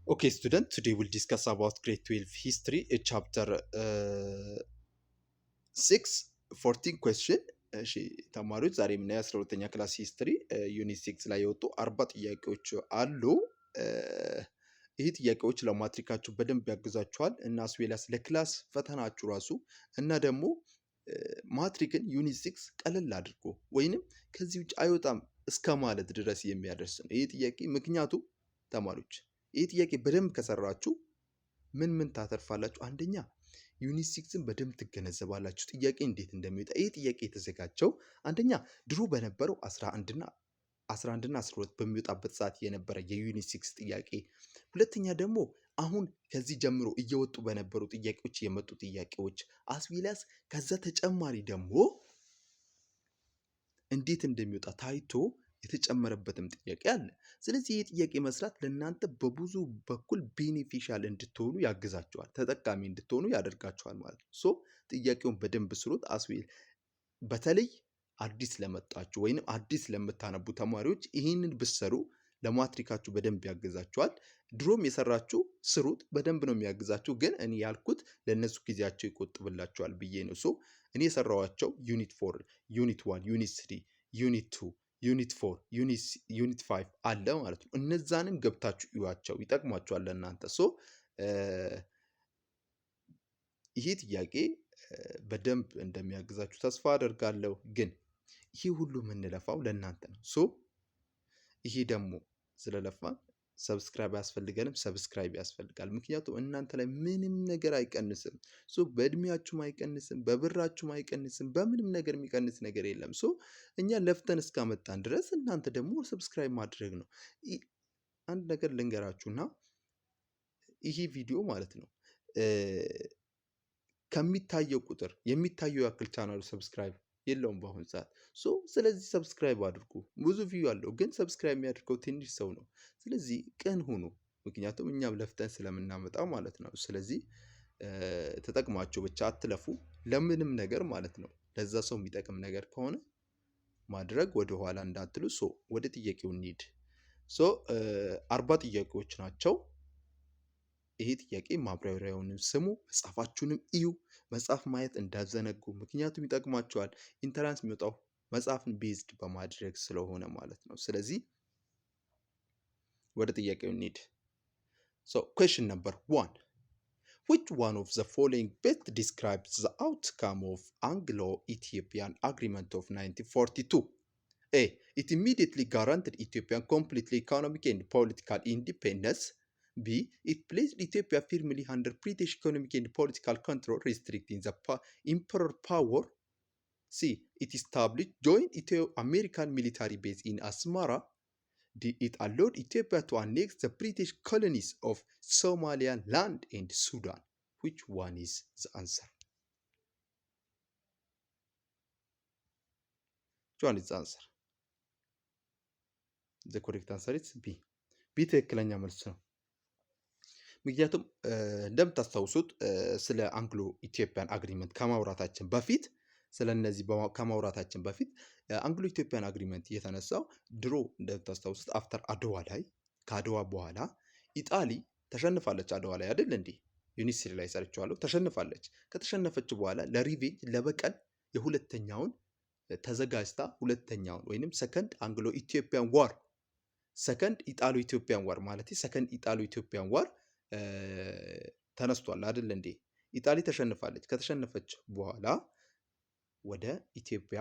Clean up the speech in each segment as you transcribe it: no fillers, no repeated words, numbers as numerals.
Okay, student, today we'll discuss about grade 12 history, chapter 6, 14 question. እሺ ተማሪዎች ዛሬ የምናየው 12ኛ ክላስ ሂስትሪ ዩኒት 6 ላይ የወጡ 40 ጥያቄዎች አሉ። ይህ ጥያቄዎች ለማትሪካችሁ በደንብ ያግዛችኋል እና አስዌላስ ለክላስ ፈተናችሁ ራሱ እና ደግሞ ማትሪክን ዩኒት 6 ቀለል አድርጎ ወይንም ከዚህ ውጭ አይወጣም እስከ ማለት ድረስ የሚያደርስ ነው ይህ ጥያቄ። ምክንያቱም ተማሪዎች ይህ ጥያቄ በደንብ ከሰራችሁ ምን ታተርፋላችሁ? አንደኛ ዩኒት 6ን በደንብ ትገነዘባላችሁ፣ ጥያቄ እንዴት እንደሚወጣ። ይህ ጥያቄ የተዘጋጀው አንደኛ ድሮ በነበረው 11 እና 12 በሚወጣበት ሰዓት የነበረ የዩኒት 6 ጥያቄ፣ ሁለተኛ ደግሞ አሁን ከዚህ ጀምሮ እየወጡ በነበሩ ጥያቄዎች የመጡ ጥያቄዎች አስዊላስ ከዛ ተጨማሪ ደግሞ እንዴት እንደሚወጣ ታይቶ የተጨመረበትም ጥያቄ አለ። ስለዚህ ይህ ጥያቄ መስራት ለእናንተ በብዙ በኩል ቤኔፊሻል እንድትሆኑ ያግዛቸዋል፣ ተጠቃሚ እንድትሆኑ ያደርጋቸዋል ማለት ነው። ሶ ጥያቄውን በደንብ ስሩት። አስዌል በተለይ አዲስ ለመጣችሁ ወይም አዲስ ለምታነቡ ተማሪዎች ይህንን ብሰሩ ለማትሪካችሁ በደንብ ያግዛችኋል። ድሮም የሰራችሁ ስሩት፣ በደንብ ነው የሚያግዛችሁ። ግን እኔ ያልኩት ለእነሱ ጊዜያቸው ይቆጥብላቸዋል ብዬ ነው። ሶ እኔ የሰራኋቸው ዩኒት 4፣ ዩኒት 1፣ ዩኒት 3፣ ዩኒት 2፣ ዩኒት 4፣ ዩኒት 5 አለ ማለት ነው። እነዛንም ገብታችሁ ይዋቸው፣ ይጠቅሟቸዋል ለእናንተ። ሶ ይሄ ጥያቄ በደንብ እንደሚያግዛችሁ ተስፋ አደርጋለሁ። ግን ይሄ ሁሉ የምንለፋው ለእናንተ ነው። ሶ ይሄ ደግሞ ስለለፋን ሰብስክራይብ ያስፈልገንም፣ ሰብስክራይብ ያስፈልጋል። ምክንያቱም እናንተ ላይ ምንም ነገር አይቀንስም። ሶ በእድሜያችሁም አይቀንስም፣ በብራችሁም አይቀንስም፣ በምንም ነገር የሚቀንስ ነገር የለም። ሶ እኛ ለፍተን እስካመጣን ድረስ እናንተ ደግሞ ሰብስክራይብ ማድረግ ነው። አንድ ነገር ልንገራችሁና ይሄ ቪዲዮ ማለት ነው ከሚታየው ቁጥር የሚታየው ያክል ቻናሉ ሰብስክራይብ የለውም በአሁን ሰዓት። ሶ ስለዚህ ሰብስክራይብ አድርጉ። ብዙ ቪው አለው ግን ሰብስክራይብ የሚያደርገው ትንሽ ሰው ነው። ስለዚህ ቅን ሁኑ፣ ምክንያቱም እኛም ለፍተን ስለምናመጣ ማለት ነው። ስለዚህ ተጠቅማችሁ ብቻ አትለፉ ለምንም ነገር ማለት ነው። ለዛ ሰው የሚጠቅም ነገር ከሆነ ማድረግ ወደኋላ እንዳትሉ። ሶ ወደ ጥያቄው እንሂድ። ሶ 40 ጥያቄዎች ናቸው። ይሄ ጥያቄ ማብራሪያውንም ስሙ፣ መጽሐፋችሁንም እዩ። መጽሐፍ ማየት እንዳዘነጉ፣ ምክንያቱም ይጠቅማቸዋል። ኢንተራንስ የሚወጣው መጽሐፍን ቤዝድ በማድረግ ስለሆነ ማለት ነው። ስለዚህ ወደ ጥያቄው እንሂድ። ሶ ኩዌስችን ነምበር 1 which one of the following best describes the outcome of Anglo-Ethiopian Agreement of 1942? A. It immediately guaranteed Ethiopian completely economic and political independence. B. It placed Ethiopia firmly under British economic and political control, restricting the emperor power. C. It established joint Ethio-American military base in Asmara. D. It allowed Ethiopia to annex the British colonies of Somaliland and Sudan. Which one is the answer? Which one is the answer? The correct answer is B. B ትክክለኛ መልስ ነው። ምክንያቱም እንደምታስታውሱት ስለ አንግሎ ኢትዮጵያን አግሪመንት ከማውራታችን በፊት አንግሎ ኢትዮጵያን አግሪመንት የተነሳው ድሮ እንደምታስታውሱት አፍተር አድዋ ላይ ከአድዋ በኋላ ኢጣሊ ተሸንፋለች። አድዋ ላይ አይደል እንዴ? ዩኒት 3 ላይ ሰርቻለሁ። ተሸንፋለች። ከተሸነፈች በኋላ ለሪቬንጅ ለበቀል የሁለተኛውን ተዘጋጅታ ሁለተኛውን ወይንም ሰከንድ አንግሎ ኢትዮጵያን ዋር ሰከንድ ኢጣሎ ኢትዮጵያን ዋር ማለት ሰከንድ ኢጣሎ ኢትዮጵያን ዋር ተነስቷል አይደል እንዴ? ኢጣሊ ተሸንፋለች። ከተሸነፈች በኋላ ወደ ኢትዮጵያ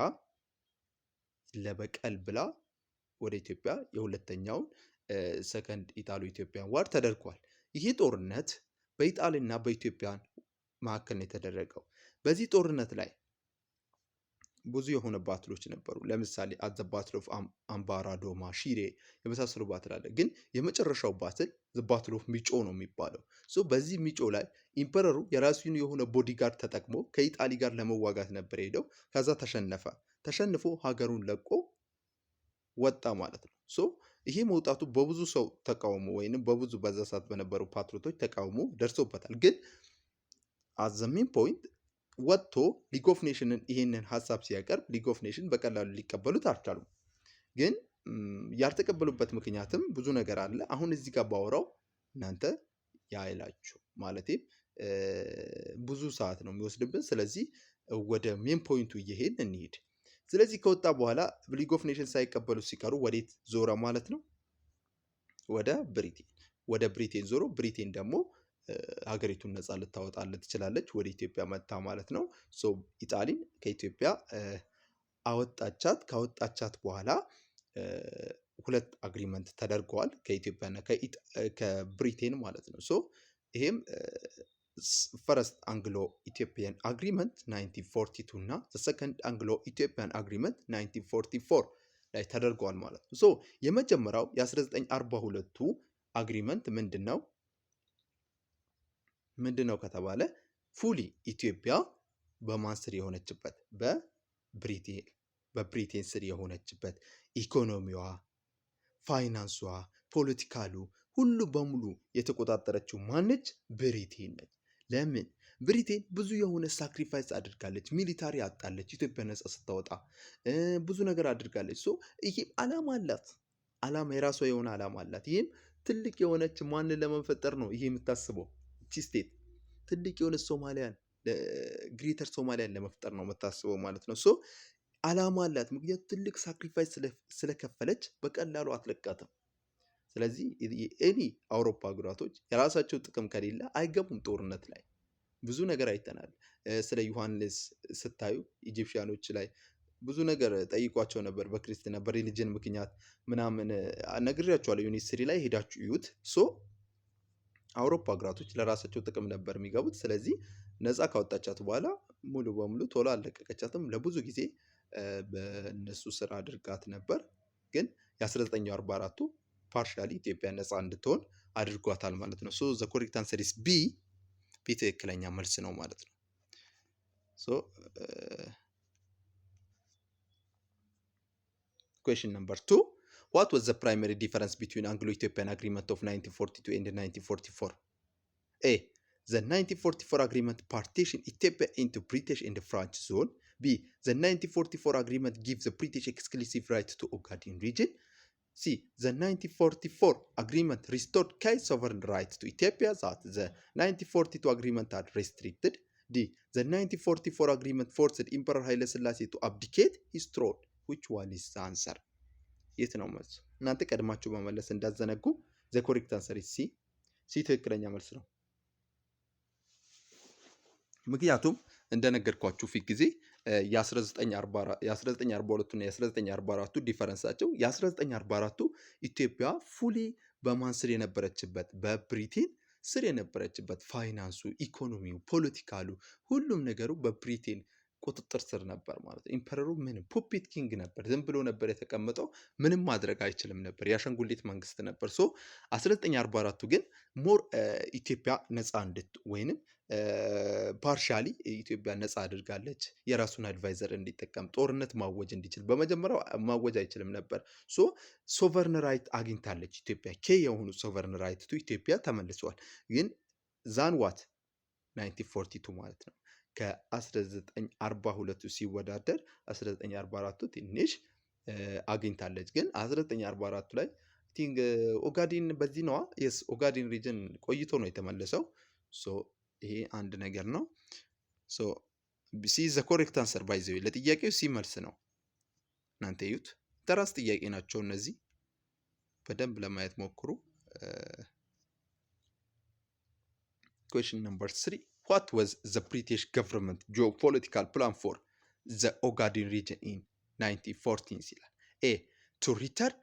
ለበቀል ብላ ወደ ኢትዮጵያ የሁለተኛውን ሰከንድ ኢጣሎ ኢትዮጵያን ዋር ተደርጓል። ይህ ጦርነት በኢጣሊና በኢትዮጵያ መካከል ነው የተደረገው። በዚህ ጦርነት ላይ ብዙ የሆነ ባትሎች ነበሩ። ለምሳሌ አዘ ባትል ኦፍ አምባራዶማ፣ ሺሬ የመሳሰሉ ባትል አለ። ግን የመጨረሻው ባትል ዘ ባትል ኦፍ ሚጮ ነው የሚባለው። ሶ በዚህ ሚጮ ላይ ኢምፐረሩ የራሱን የሆነ ቦዲጋርድ ተጠቅሞ ከኢጣሊ ጋር ለመዋጋት ነበር ሄደው። ከዛ ተሸንፎ ሀገሩን ለቆ ወጣ ማለት ነው። ሶ ይሄ መውጣቱ በብዙ ሰው ተቃውሞ ወይንም በብዙ በዛ ሰዓት በነበሩ ፓትሪዮቶች ተቃውሞ ደርሶበታል። ግን አዘሜን ፖይንት ወጥቶ ሊግ ኦፍ ኔሽንን ይሄንን ሀሳብ ሲያቀርብ ሊግ ኦፍ ኔሽን በቀላሉ ሊቀበሉት አልቻሉም። ግን ያልተቀበሉበት ምክንያትም ብዙ ነገር አለ። አሁን እዚህ ጋር ባወራው እናንተ ያይላችሁ ማለቴም ብዙ ሰዓት ነው የሚወስድብን። ስለዚህ ወደ ሜን ፖይንቱ እየሄድን እንሂድ። ስለዚህ ከወጣ በኋላ ሊግ ኦፍ ኔሽንስ ሳይቀበሉ ሲቀሩ ወዴት ዞረ ማለት ነው? ወደ ብሪቴን። ወደ ብሪቴን ዞሮ ብሪቴን ደግሞ ሀገሪቱን ነፃ ልታወጣለት ትችላለች። ወደ ኢትዮጵያ መጣ ማለት ነው። ሶ ኢጣሊን ከኢትዮጵያ አወጣቻት። ካወጣቻት በኋላ ሁለት አግሪመንት ተደርገዋል ከኢትዮጵያና ከብሪቴን ማለት ነው። ሶ ይሄም ፈረስት አንግሎ ኢትዮጵያን አግሪመንት 1942 እና ሰከንድ አንግሎ ኢትዮጵያን አግሪመንት 1944 ላይ ተደርገዋል ማለት ነው። ሶ የመጀመሪያው የ1942ቱ አግሪመንት ምንድነው ከተባለ ፉሊ ኢትዮጵያ በማን ስር የሆነችበት በብሪቴን ስር የሆነችበት ኢኮኖሚዋ፣ ፋይናንሷ፣ ፖለቲካሉ ሁሉ በሙሉ የተቆጣጠረችው ማነች? ብሪቴን ነች። ለምን? ብሪቴን ብዙ የሆነ ሳክሪፋይስ አድርጋለች። ሚሊታሪ አጣለች ኢትዮጵያ ነጻ ስታወጣ፣ ብዙ ነገር አድርጋለች። ሶ ይህም አላማ አላት። የራሷ የሆነ አላማ አላት። ይህም ትልቅ የሆነች ማንን ለመፈጠር ነው? ይሄ የምታስበው እቺ ስቴት ትልቅ የሆነ ሶማሊያን ግሬተር ሶማሊያን ለመፍጠር ነው የምታስበው ማለት ነው። ሶ አላማ አላት። ምክንያቱም ትልቅ ሳክሪፋይስ ስለከፈለች በቀላሉ አትለቃትም። ስለዚህ ኤኒ አውሮፓ ሀገራቶች የራሳቸው ጥቅም ከሌለ አይገቡም ጦርነት ላይ። ብዙ ነገር አይተናል። ስለ ዮሐንስ ስታዩ ኢጂፕሽያኖች ላይ ብዙ ነገር ጠይቋቸው ነበር። በክርስትና በሪሊጅን ምክንያት ምናምን ነግሬያቸዋለሁ። ዩኒቨርሲቲ ላይ ሄዳችሁ እዩት። ሶ አውሮፓ ሀገራቶች ለራሳቸው ጥቅም ነበር የሚገቡት። ስለዚህ ነፃ ካወጣቻት በኋላ ሙሉ በሙሉ ቶሎ አልለቀቀቻትም። ለብዙ ጊዜ በእነሱ ስራ አድርጋት ነበር። ግን የ1944ቱ ፓርሻሊ ኢትዮጵያ ነፃ እንድትሆን አድርጓታል ማለት ነው። ሶ ዘ ኮሬክት አንሰር ኢዝ ቢ ትክክለኛ መልስ ነው ማለት ነው። ሶ question number 2, what was the primary difference between Anglo-Ethiopian Agreement of 1942 and 1944? A. The 1944 agreement partitioned Ethiopia into British and French zone. B. The 1944 agreement gives the British exclusive right to Ogaden region. C. The 1944 agreement restored key sovereign rights to Ethiopia that the 1942 agreement had restricted. D. The 1944 agreement forced Emperor Haile Selassie to abdicate his throne. which one is the answer? የት ነው መልሱ? እናንተ ቀድማችሁ መመለስ እንዳዘነጉ። the correct answer is C ትክክለኛ መልስ ነው። ምክንያቱም እንደነገርኳችሁ ፊት ጊዜ የ1942 እና የ1944ቱ ዲፈረንሳቸው የ1944ቱ ኢትዮጵያ ፉሊ በማን ስር የነበረችበት? በብሪቴን ስር የነበረችበት። ፋይናንሱ፣ ኢኮኖሚው፣ ፖለቲካሉ ሁሉም ነገሩ በብሪቴን ቁጥጥር ስር ነበር ማለት ነው። ኢምፐረሩ ምንም ፑፒት ኪንግ ነበር። ዝም ብሎ ነበር የተቀመጠው። ምንም ማድረግ አይችልም ነበር። የአሻንጉሊት መንግስት ነበር። ሶ 1944ቱ ግን ሞር ኢትዮጵያ ነፃ ወይንም ፓርሻሊ ኢትዮጵያ ነፃ አድርጋለች። የራሱን አድቫይዘር እንዲጠቀም ጦርነት ማወጅ እንዲችል። በመጀመሪያው ማወጅ አይችልም ነበር። ሶ ሶቨርን ራይት አግኝታለች ኢትዮጵያ። የሆኑ ሶቨርን ራይት ቱ ኢትዮጵያ ተመልሰዋል። ግን ዛንዋት 1942 ማለት ነው። ከ1942 ሲወዳደር 1944ቱ ትንሽ አግኝታለች። ግን 1944 ላይ ቲንግ ኦጋዴን በዚህ ነዋ። የስ ኦጋዴን ሪጅን ቆይቶ ነው የተመለሰው። ሶ ይሄ አንድ ነገር ነው። ሶ ሲ ዘ ኮሬክት አንሰር ባይ ዘ ዌይ። ለጥያቄው ሲ መልስ ነው። እናንተ እዩት። ተራስ ጥያቄ ናቸው እነዚህ። በደንብ ለማየት ሞክሩ። question number 3, what was the British government geopolitical plan for the Ogaden region in 1914 ይላል። A. to return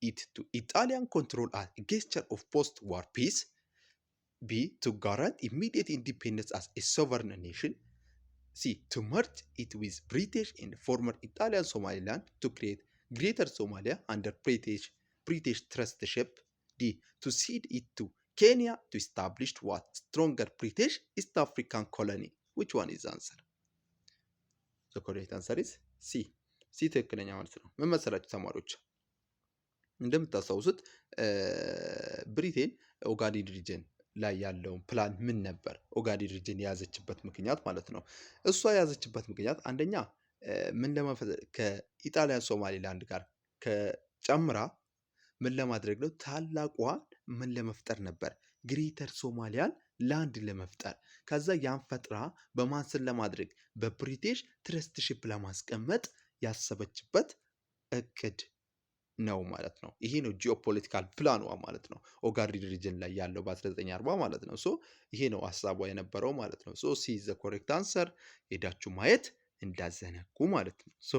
it to Italian control as a gesture of post-war peace. B. to guarantee immediate independence as a sovereign nation. C. to merge it with British and former Italian Somaliland to create Greater Somalia under British trusteeship. D. to cede it to Kenya to establish what stronger British East African colony. Which one is the answer? The correct answer is C. ትክክለኛ ማለት ነው። ምን መሰላችሁ ተማሪዎች? እንደምታስታውሱት ብሪቴን ኦጋዴን ሪጅን ላይ ያለውን ፕላን ምን ነበር? ኦጋዴን ሪጅን የያዘችበት ምክንያት ማለት ነው። እሷ የያዘችበት ምክንያት አንደኛ ምን ለመፈጠር ከኢጣሊያን ሶማሊላንድ ጋር ከጨምራ ምን ለማድረግ ነው? ታላቋን ምን ለመፍጠር ነበር? ግሬተር ሶማሊያን ላንድ ለመፍጠር ከዛ ያን ፈጥራ በማን ስር ለማድረግ በብሪቲሽ ትረስትሺፕ ለማስቀመጥ ያሰበችበት እቅድ ነው ማለት ነው። ይሄ ነው ጂኦፖለቲካል ፕላኗ ማለት ነው። ኦጋዴን ሪጅን ላይ ያለው በ1940 ማለት ነው። ሶ ይሄ ነው ሀሳቧ የነበረው ማለት ነው። ሶ ሲ ዘ ኮሬክት አንሰር ሄዳችሁ ማየት እንዳዘነጉ ማለት ነው። ሶ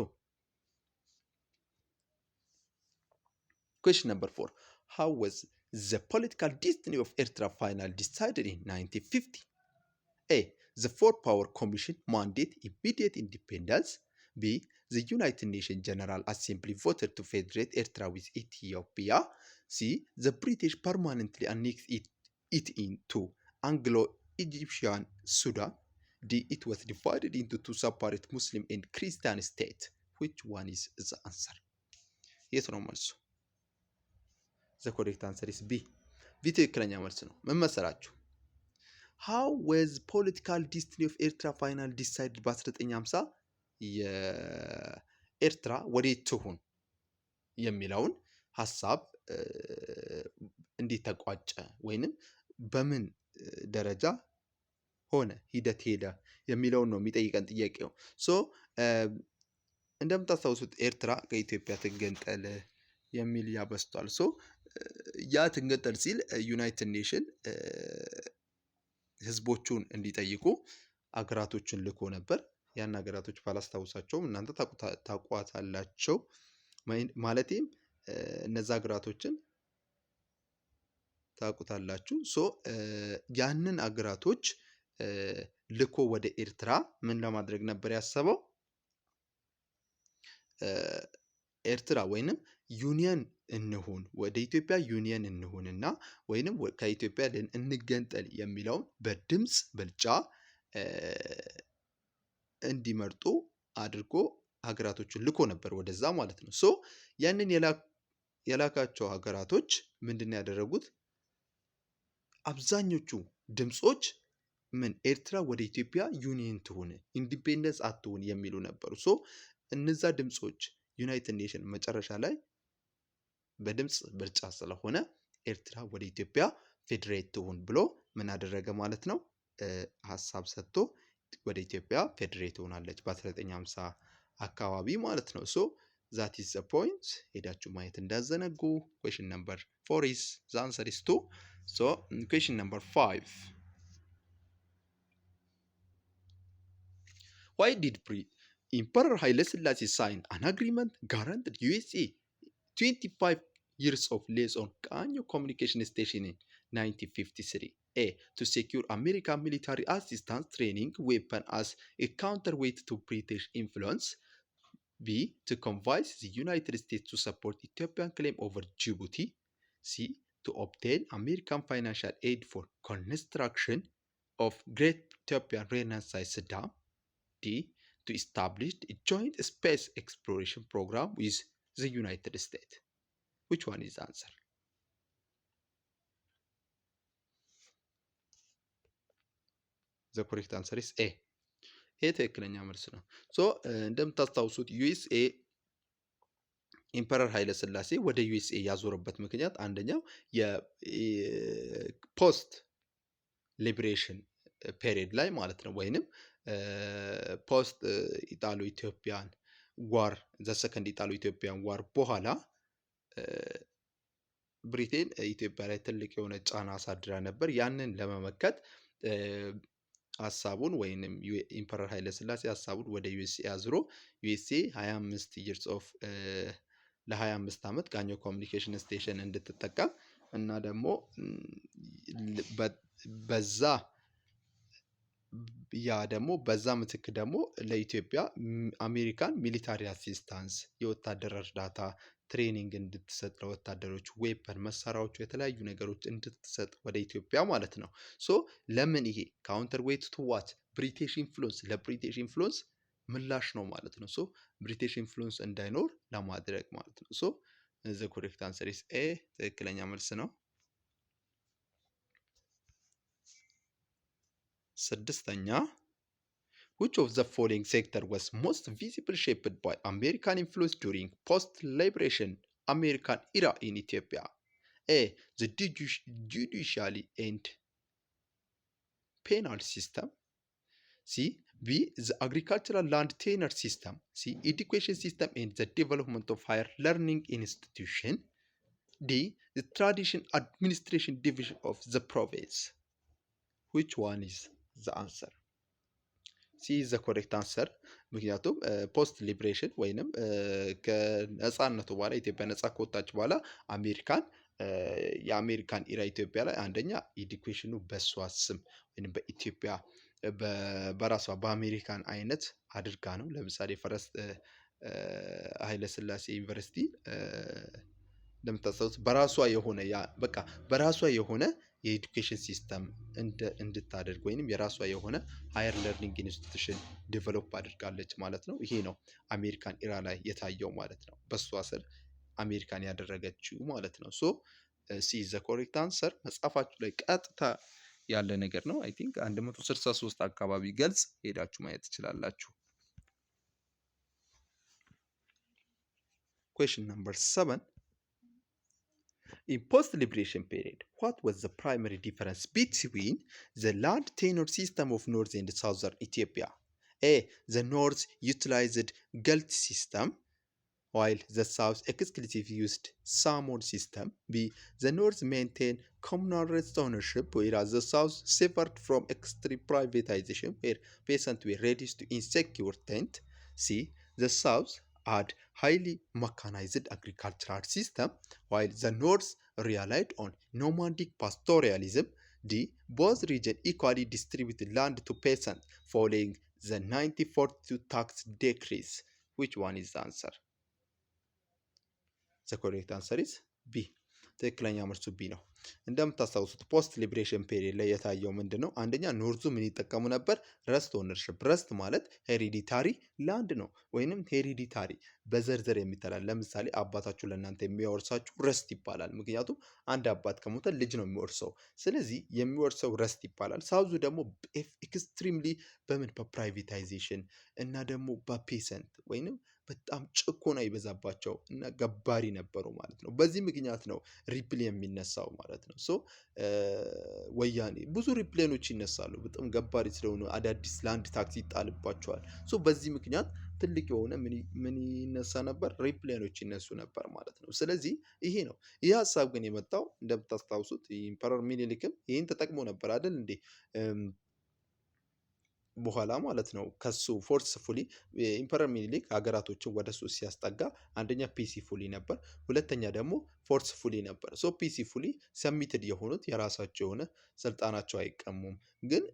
question number 4 how was the political destiny of Eritrea finally decided in 1950? A. The Four Power Commission mandate immediate independence. B. The United Nations General Assembly voted to federate Eritrea with Ethiopia. C. The British permanently annexed it into Anglo-Egyptian Sudan. D. It was divided into two separate Muslim and Christian states. Which one is the answer? Yes or no? The correct answer is B. B ትክክለኛ መልስ ነው። ምን መሰላችሁ? How was political destiny of Eritrea finally decided በ1950 የኤርትራ ወዴት ትሁን የሚለውን ሀሳብ እንዴት ተቋጨ ወይንም በምን ደረጃ ሆነ ሂደት ሄደ የሚለውን ነው የሚጠይቀን ጥያቄው። ሶ እንደምታስታውሱት ኤርትራ ከኢትዮጵያ ትገንጠል የሚል ያበስቷል። ሶ ያ ትገንጠል ሲል ዩናይትድ ኔሽን ህዝቦቹን እንዲጠይቁ አገራቶችን ልኮ ነበር። ያን አገራቶች ባላስታውሳቸውም እናንተ ታቋታላቸው። ማለቴም እነዛ አገራቶችን ታቁታላችሁ። ሶ ያንን አገራቶች ልኮ ወደ ኤርትራ ምን ለማድረግ ነበር ያሰበው? ኤርትራ ወይንም ዩኒየን እንሁን ወደ ኢትዮጵያ ዩኒየን እንሁንና ወይንም ከኢትዮጵያ እንገንጠል የሚለውን በድምጽ ብልጫ እንዲመርጡ አድርጎ ሀገራቶችን ልኮ ነበር ወደዛ ማለት ነው። ሶ ያንን የላካቸው ሀገራቶች ምንድን ያደረጉት? አብዛኞቹ ድምጾች ምን ኤርትራ ወደ ኢትዮጵያ ዩኒየን ትሁን ኢንዲፔንደንስ አትሁን የሚሉ ነበሩ። ሶ እነዛ ድምጾች ዩናይትድ ኔሽን መጨረሻ ላይ በድምጽ ብልጫ ስለሆነ ኤርትራ ወደ ኢትዮጵያ ፌዴሬት ትሁን ብሎ ምን አደረገ ማለት ነው? ሀሳብ ሰጥቶ ወደ ኢትዮጵያ ፌዴሬት ሆናለች በ1950 አካባቢ ማለት ነው። ሶ that is the point ሄዳችሁ ማየት እንዳዘነጉ። question number 4 is the answer is 2. So question number 5 why did Emperor Haile Selassie sign an agreement guaranteed USA 25 years of lease on Kanyo communication station in 1953? A. To secure American military assistance training weapon as a counterweight to British influence. B. To convince the United States to support Ethiopian claim over Djibouti. C. To obtain American financial aid for construction of Great Ethiopian Renaissance Dam. D. To establish a joint space exploration program with the United States. Which one is the answer? The correct answer is A. ይሄ ትክክለኛ መልስ ነው። ሶ እንደምታስታውሱት ዩኤስኤ ኢምፐረር ኃይለ ሥላሴ ወደ ዩኤስኤ ያዞረበት ምክንያት አንደኛው የፖስት ሊብሬሽን ፔሪድ ላይ ማለት ነው ወይንም ፖስት ኢጣሎ ኢትዮጵያን ዋር ዘ ሰከንድ ኢጣሎ ኢትዮጵያን ዋር በኋላ ብሪቴን ኢትዮጵያ ላይ ትልቅ የሆነ ጫና አሳድራ ነበር። ያንን ለመመከት ሀሳቡን ወይንም ኢምፐረር ኃይለ ሥላሴ ሀሳቡን ወደ ዩኤስኤ አዝሮ ዩኤስኤ 25 years of ለ25 ዓመት ጋኞ ኮሚኒኬሽን ስቴሽን እንድትጠቀም እና ደግሞ በዛ ምትክ ደግሞ ለኢትዮጵያ አሜሪካን ሚሊታሪ አሲስታንስ የወታደር እርዳታ ትሬኒንግ እንድትሰጥ ለወታደሮች ዌፐን መሳሪያዎቹ የተለያዩ ነገሮች እንድትሰጥ ወደ ኢትዮጵያ ማለት ነው። ሶ ለምን ይሄ ካውንተር ዌይት ቱ ዋት ብሪቲሽ ኢንፍሉዌንስ ለብሪቲሽ ኢንፍሉዌንስ ምላሽ ነው ማለት ነው። ሶ ብሪቲሽ ኢንፍሉዌንስ እንዳይኖር ለማድረግ ማለት ነው። ሶ ዘ ኮሬክት አንሰር ኢዝ ኤ ትክክለኛ መልስ ነው። ስድስተኛ which of the following sector was most visibly shaped by American influence during post-liberation American era in Ethiopia? A. The judiciary and penal system. C. B. The agricultural land tenure system. C. Education system and the development of higher learning institution. D. The tradition administration division of the province. Which one is the answer? ሲ ዘ ኮሬክት አንሰር። ምክንያቱም ፖስት ሊብሬሽን ወይንም ከነፃነቱ በኋላ ኢትዮጵያ ነፃ ከወጣች በኋላ አሜሪካን የአሜሪካን ኢራ ኢትዮጵያ ላይ አንደኛ ኤዱኬሽኑ በእሷ ስም ወይም በኢትዮጵያ በራሷ በአሜሪካን አይነት አድርጋ ነው። ለምሳሌ ፈረስት ኃይለ ሥላሴ ዩኒቨርሲቲ እንደምታስታውስ በራሷ የሆነ በቃ በራሷ የሆነ የኤዱኬሽን ሲስተም እንድታደርግ ወይንም የራሷ የሆነ ሃየር ለርኒንግ ኢንስቲትዩሽን ዴቨሎፕ አድርጋለች ማለት ነው። ይሄ ነው አሜሪካን ኢራ ላይ የታየው ማለት ነው። በሷ ስር አሜሪካን ያደረገችው ማለት ነው። ሶ ሲ ዘ ኮሬክት አንሰር መጽሐፋችሁ ላይ ቀጥታ ያለ ነገር ነው። አይ ቲንክ 163 አካባቢ ገልጽ ሄዳችሁ ማየት ትችላላችሁ። Question number 7. In post-liberation period, what was the primary difference between the land tenure system of North and Southern Ethiopia? A. The North utilized Gelt system, while the South exclusively used Samon system. B. The North maintained communal rest ownership, whereas the South suffered from extreme privatization, where peasants were reduced to insecure tent. C. The South had highly mechanized agricultural system, while the North relied on nomadic pastoralism. D. Both regions equally distributed land to peasants following the 1942 tax decrease. Which one is the answer? The correct answer is B. ትክክለኛ መልሱ ቢ ነው። እንደምታስታውሱት ፖስት ሊብሬሽን ፔሪድ ላይ የታየው ምንድን ነው? አንደኛ ኖርዙ ምን ይጠቀሙ ነበር? ረስት ኦነርሽፕ። ረስት ማለት ሄሪዲታሪ ላንድ ነው፣ ወይንም ሄሪዲታሪ በዘርዘር የሚተላል። ለምሳሌ አባታችሁ ለእናንተ የሚያወርሳችሁ ረስት ይባላል። ምክንያቱም አንድ አባት ከሞተ ልጅ ነው የሚወርሰው። ስለዚህ የሚወርሰው ረስት ይባላል። ሳውዙ ደግሞ ኤክስትሪምሊ በምን በፕራይቬታይዜሽን እና ደግሞ በፔሰንት ወይንም በጣም ጭቆና ይበዛባቸው እና ገባሪ ነበሩ ማለት ነው። በዚህ ምክንያት ነው ሪፕል የሚነሳው ማለት ነው። ሶ ወያኔ ብዙ ሪፕሌኖች ይነሳሉ፣ በጣም ገባሪ ስለሆኑ አዳዲስ ላንድ ታክስ ይጣልባቸዋል። ሶ በዚህ ምክንያት ትልቅ የሆነ ምን ይነሳ ነበር? ሪፕሌኖች ይነሱ ነበር ማለት ነው። ስለዚህ ይሄ ነው። ይህ ሀሳብ ግን የመጣው እንደምታስታውሱት ኢምፐረር ሚኒሊክም ይህን ተጠቅሞ ነበር አይደል እንዴ? በኋላ ማለት ነው ከሱ ፎርስፉሊ ኢምፐረር ሚኒሊክ ሀገራቶችን ወደ ሱ ሲያስጠጋ አንደኛ ፒሲፉሊ ነበር፣ ሁለተኛ ደግሞ ፎርስፉሊ ነበር። ሶ ፒሲፉሊ ሰሚትድ የሆኑት የራሳቸው የሆነ ስልጣናቸው አይቀሙም፣ ግን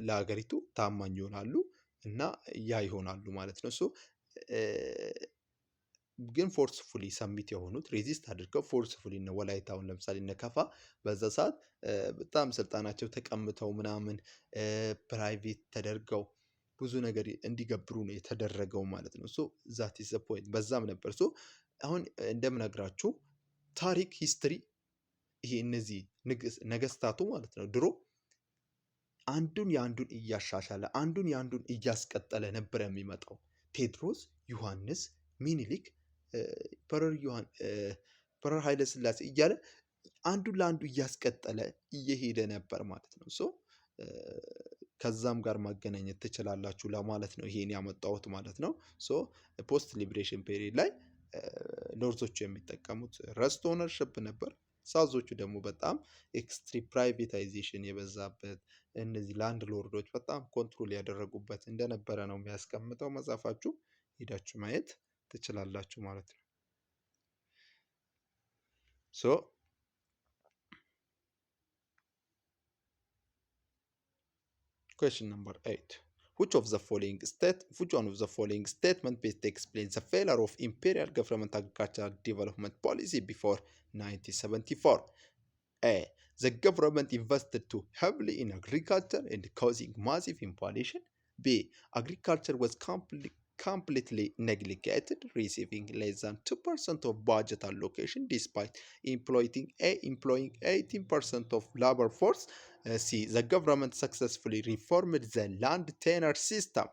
ለሀገሪቱ ታማኝ ይሆናሉ እና ያ ይሆናሉ ማለት ነው። ሶ ግን ፎርስፉሊ ሰሚት የሆኑት ሬዚስት አድርገው ፎርስፉሊ እነ ወላይታውን ለምሳሌ እነ ከፋ በዛ ሰዓት በጣም ስልጣናቸው ተቀምተው ምናምን ፕራይቬት ተደርገው ብዙ ነገር እንዲገብሩ ነው የተደረገው ማለት ነው። ሶ ዛት ኢዝ ዘ ፖይንት። በዛም ነበር ሶ አሁን እንደምነግራችሁ ታሪክ ሂስትሪ ይሄ እነዚህ ነገስታቱ ማለት ነው ድሮ አንዱን የአንዱን እያሻሻለ አንዱን የአንዱን እያስቀጠለ ነበር የሚመጣው። ቴዎድሮስ፣ ዮሐንስ፣ ሚኒሊክ፣ ኢምፐረር ኃይለ ሥላሴ እያለ አንዱን ለአንዱ እያስቀጠለ እየሄደ ነበር ማለት ነው። ሶ ከዛም ጋር ማገናኘት ትችላላችሁ ለማለት ነው ይሄን ያመጣሁት ማለት ነው። ሶ ፖስት ሊብሬሽን ፔሪድ ላይ ኖርዞቹ የሚጠቀሙት ረስት ኦነርሽፕ ነበር። ሳውዞቹ ደግሞ በጣም ኤክስትሪም ፕራይቬታይዜሽን የበዛበት እነዚህ ላንድ ሎርዶች በጣም ኮንትሮል ያደረጉበት እንደነበረ ነው የሚያስቀምጠው መጽሐፋችሁ። ሄዳችሁ ማየት ትችላላችሁ ማለት ነው። ሶ question number 8. Which one of the following statement best explains the failure of imperial government agricultural development policy before 1974? A. The government invested too heavily in agriculture and causing massive inflation. B. Agriculture was completely neglected, receiving less than 2% of budget allocation despite employing 18% of labor force. C. The government successfully reformed the land tenure system.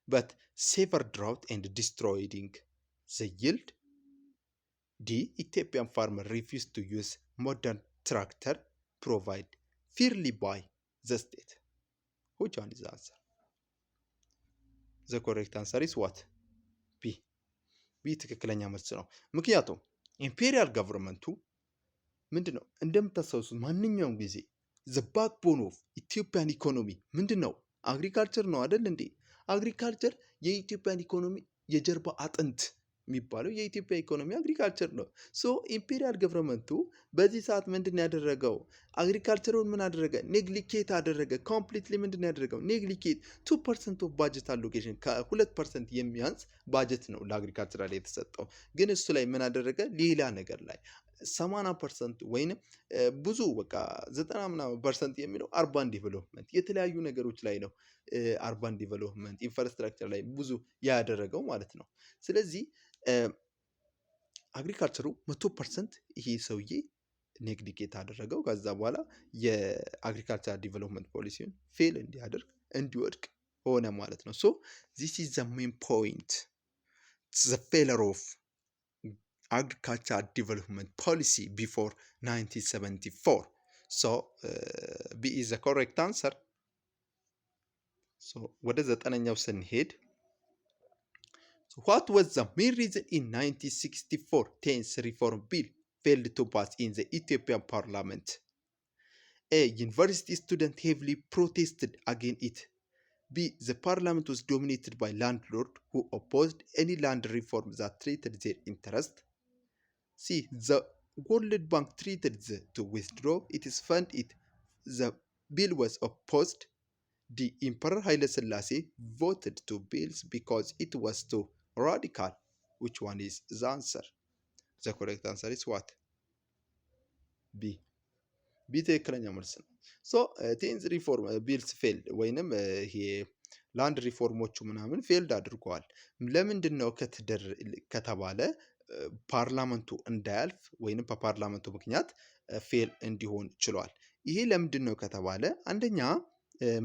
but severe drought and destroying the yield. D. Ethiopian farmer refused to use modern tractor provide fairly by the state. Which one is the answer? The correct answer is what? B. B ትክክለኛ መልስ ነው። ምክንያቱም ኢምፔሪያል ገቨርንመንቱ ምንድን ነው እንደምታስታውሱት ማንኛውም ጊዜ ዘ ባክቦን ኦፍ ኢትዮጵያን ኢኮኖሚ ምንድን ነው? አግሪካልቸር ነው አይደል እንዴ? አግሪካልቸር የኢትዮጵያን ኢኮኖሚ የጀርባ አጥንት የሚባለው የኢትዮጵያ ኢኮኖሚ አግሪካልቸር ነው። ሶ ኢምፔሪያል ገቨርንመንቱ በዚህ ሰዓት ምንድን ያደረገው? አግሪካልቸሩን ምን አደረገ? ኔግሊኬት አደረገ። ኮምፕሊትሊ ምንድን ያደረገው? ኔግሊኬት 2% ኦፍ ባጀት አሎኬሽን ከ2% የሚያንስ ባጀት ነው ለአግሪካልቸር ላይ የተሰጠው። ግን እሱ ላይ ምን አደረገ? ሌላ ነገር ላይ 80% ወይንም ብዙ በቃ 90% የሚለው አርባን ዲቨሎፕመንት የተለያዩ ነገሮች ላይ ነው። አርባን ዲቨሎፕመንት ኢንፍራስትራክቸር ላይ ብዙ ያደረገው ማለት ነው። ስለዚህ አግሪካልቸሩ 100% ይሄ ሰውዬ ኔግሊጌት አደረገው። ከዛ በኋላ የአግሪካልቸር ዲቨሎፕመንት ፖሊሲውን ፌል እንዲያደርግ እንዲወድቅ ሆነ ማለት ነው። ሶ ዚስ ኢዝ ዘ ሜን ፖይንት ዘ ፌለር ኦፍ agriculture development policy before 1974. So B is the correct answer. So what is the ዘጠነኛው ስንሄድ what was the main reason in 1964 10th reform bill failed to pass in the Ethiopian parliament? A. University students heavily protested against it. B. The parliament was dominated by landlords who opposed any land reform that treated their interest. C. The World Bank treated to withdraw its fund. The bill was opposed. D. Emperor Haile Selassie voted to bills because it was too radical. Which one is the answer? The correct answer is what? B. B ትክክለኛ መልስ ነው። ሶ ቴንዝ ሪፎርም ቢልስ ፌልድ ወይንም ይሄ ላንድ ሪፎርሞቹ ምናምን ፌልድ አድርገዋል። ለምንድን ነው ከተባለ ፓርላመንቱ እንዳያልፍ ወይንም በፓርላመንቱ ምክንያት ፌል እንዲሆን ችሏል። ይሄ ለምንድን ነው ከተባለ አንደኛ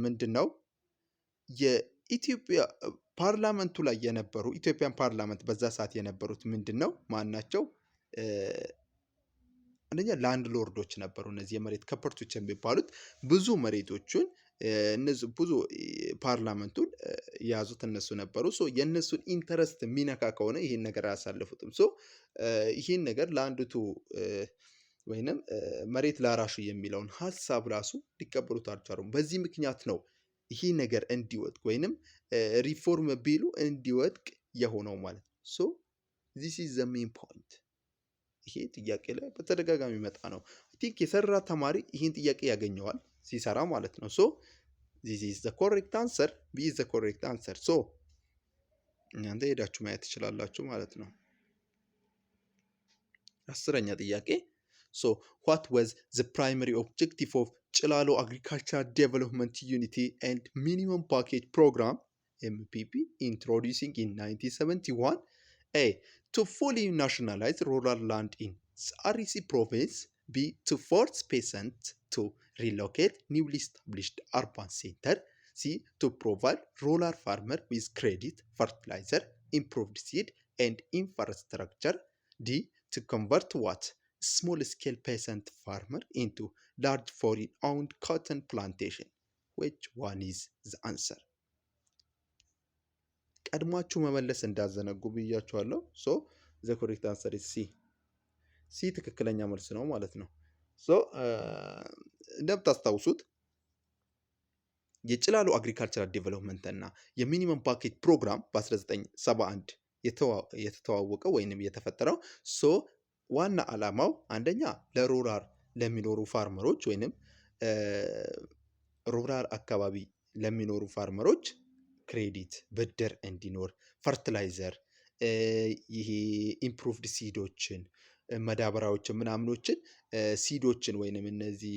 ምንድን ነው የኢትዮጵያ ፓርላመንቱ ላይ የነበሩ ኢትዮጵያን ፓርላመንት በዛ ሰዓት የነበሩት ምንድን ነው ማናቸው? አንደኛ ላንድ ሎርዶች ነበሩ። እነዚህ የመሬት ከበርቶች የሚባሉት ብዙ መሬቶቹን እነዚህ ብዙ ፓርላመንቱን የያዙት እነሱ ነበሩ። ሶ የእነሱን ኢንተረስት የሚነካ ከሆነ ይህን ነገር አያሳልፉትም። ሶ ይህን ነገር ለአንድቱ ወይንም መሬት ላራሹ የሚለውን ሀሳብ ራሱ ሊቀበሉት አልቻሉም። በዚህ ምክንያት ነው ይህ ነገር እንዲወድቅ ወይንም ሪፎርም ቢሉ እንዲወድቅ የሆነው ማለት ነው። ሶ ዚስ ኢዝ ዘ ሜን ፖይንት። ይሄ ጥያቄ ላይ በተደጋጋሚ መጣ ነው። አይ ቲንክ የሰራ ተማሪ ይህን ጥያቄ ያገኘዋል ሲሰራ ማለት ነው። ሶ ዚስ ኢዝ ዘ ኮሬክት አንሰር። ቢ ኢዝ ዘ ኮሬክት አንሰር። ሶ እናንተ ሄዳችሁ ማየት ትችላላችሁ ማለት ነው። አስረኛ ጥያቄ ሶ what was the primary objective of ጭላሎ agricultural development unity and minimum package program MPP introducing in 1971? A. To fully nationalize rural land in REC province. B. To force peasants to relocate newly established urban center. C. To provide rural farmer with credit, fertilizer, improved seed and infrastructure. D. To convert what? Small scale peasant farmer into large foreign owned cotton plantation. Which one is the answer? ቀድማችሁ መመለስ እንዳዘነጉ ብያችኋለሁ። ሶ ዘ ኮሬክት አንሰር ኢዝ ሲ። ሲ ትክክለኛ መልስ ነው ማለት ነው። ሶ እንደምታስታውሱት የጭላሎ አግሪካልቸራል ዴቨሎፕመንት እና የሚኒመም ፓኬጅ ፕሮግራም በ1971 የተተዋወቀው ወይንም የተፈጠረው ሶ ዋና ዓላማው አንደኛ ለሩራል ለሚኖሩ ፋርመሮች ወይንም ሩራል አካባቢ ለሚኖሩ ፋርመሮች ክሬዲት ብድር እንዲኖር፣ ፈርቲላይዘር፣ ይሄ ኢምፕሩቭድ ሲዶችን፣ መዳበሪያዎችን ምናምኖችን ሲዶችን ወይንም እነዚህ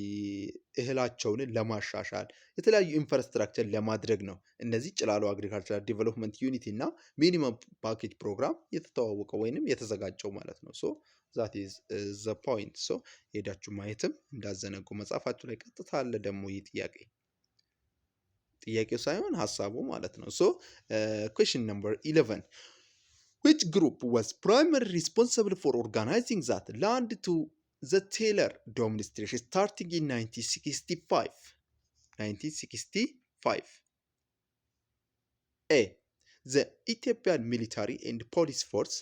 እህላቸውን ለማሻሻል የተለያዩ ኢንፍራስትራክቸር ለማድረግ ነው። እነዚህ ጭላሎ አግሪካልቸራል ዴቨሎፕመንት ዩኒቲ እና ሚኒመም ፓኬጅ ፕሮግራም የተተዋወቀው ወይንም የተዘጋጀው ማለት ነው። ሶ ዛት ኢዝ ዘ ፖይንት። ሶ ሄዳችሁ ማየትም እንዳዘነጉ መጽሐፋችሁ ላይ ቀጥታ አለ ደግሞ ይህ ጥያቄ ጥያቄው ሳይሆን ሀሳቡ ማለት ነው። ሶ question number 11 which group was primarily responsible for organizing that land to the Taylor demonstration starting in 1965? 1965. A. The Ethiopian military and police force.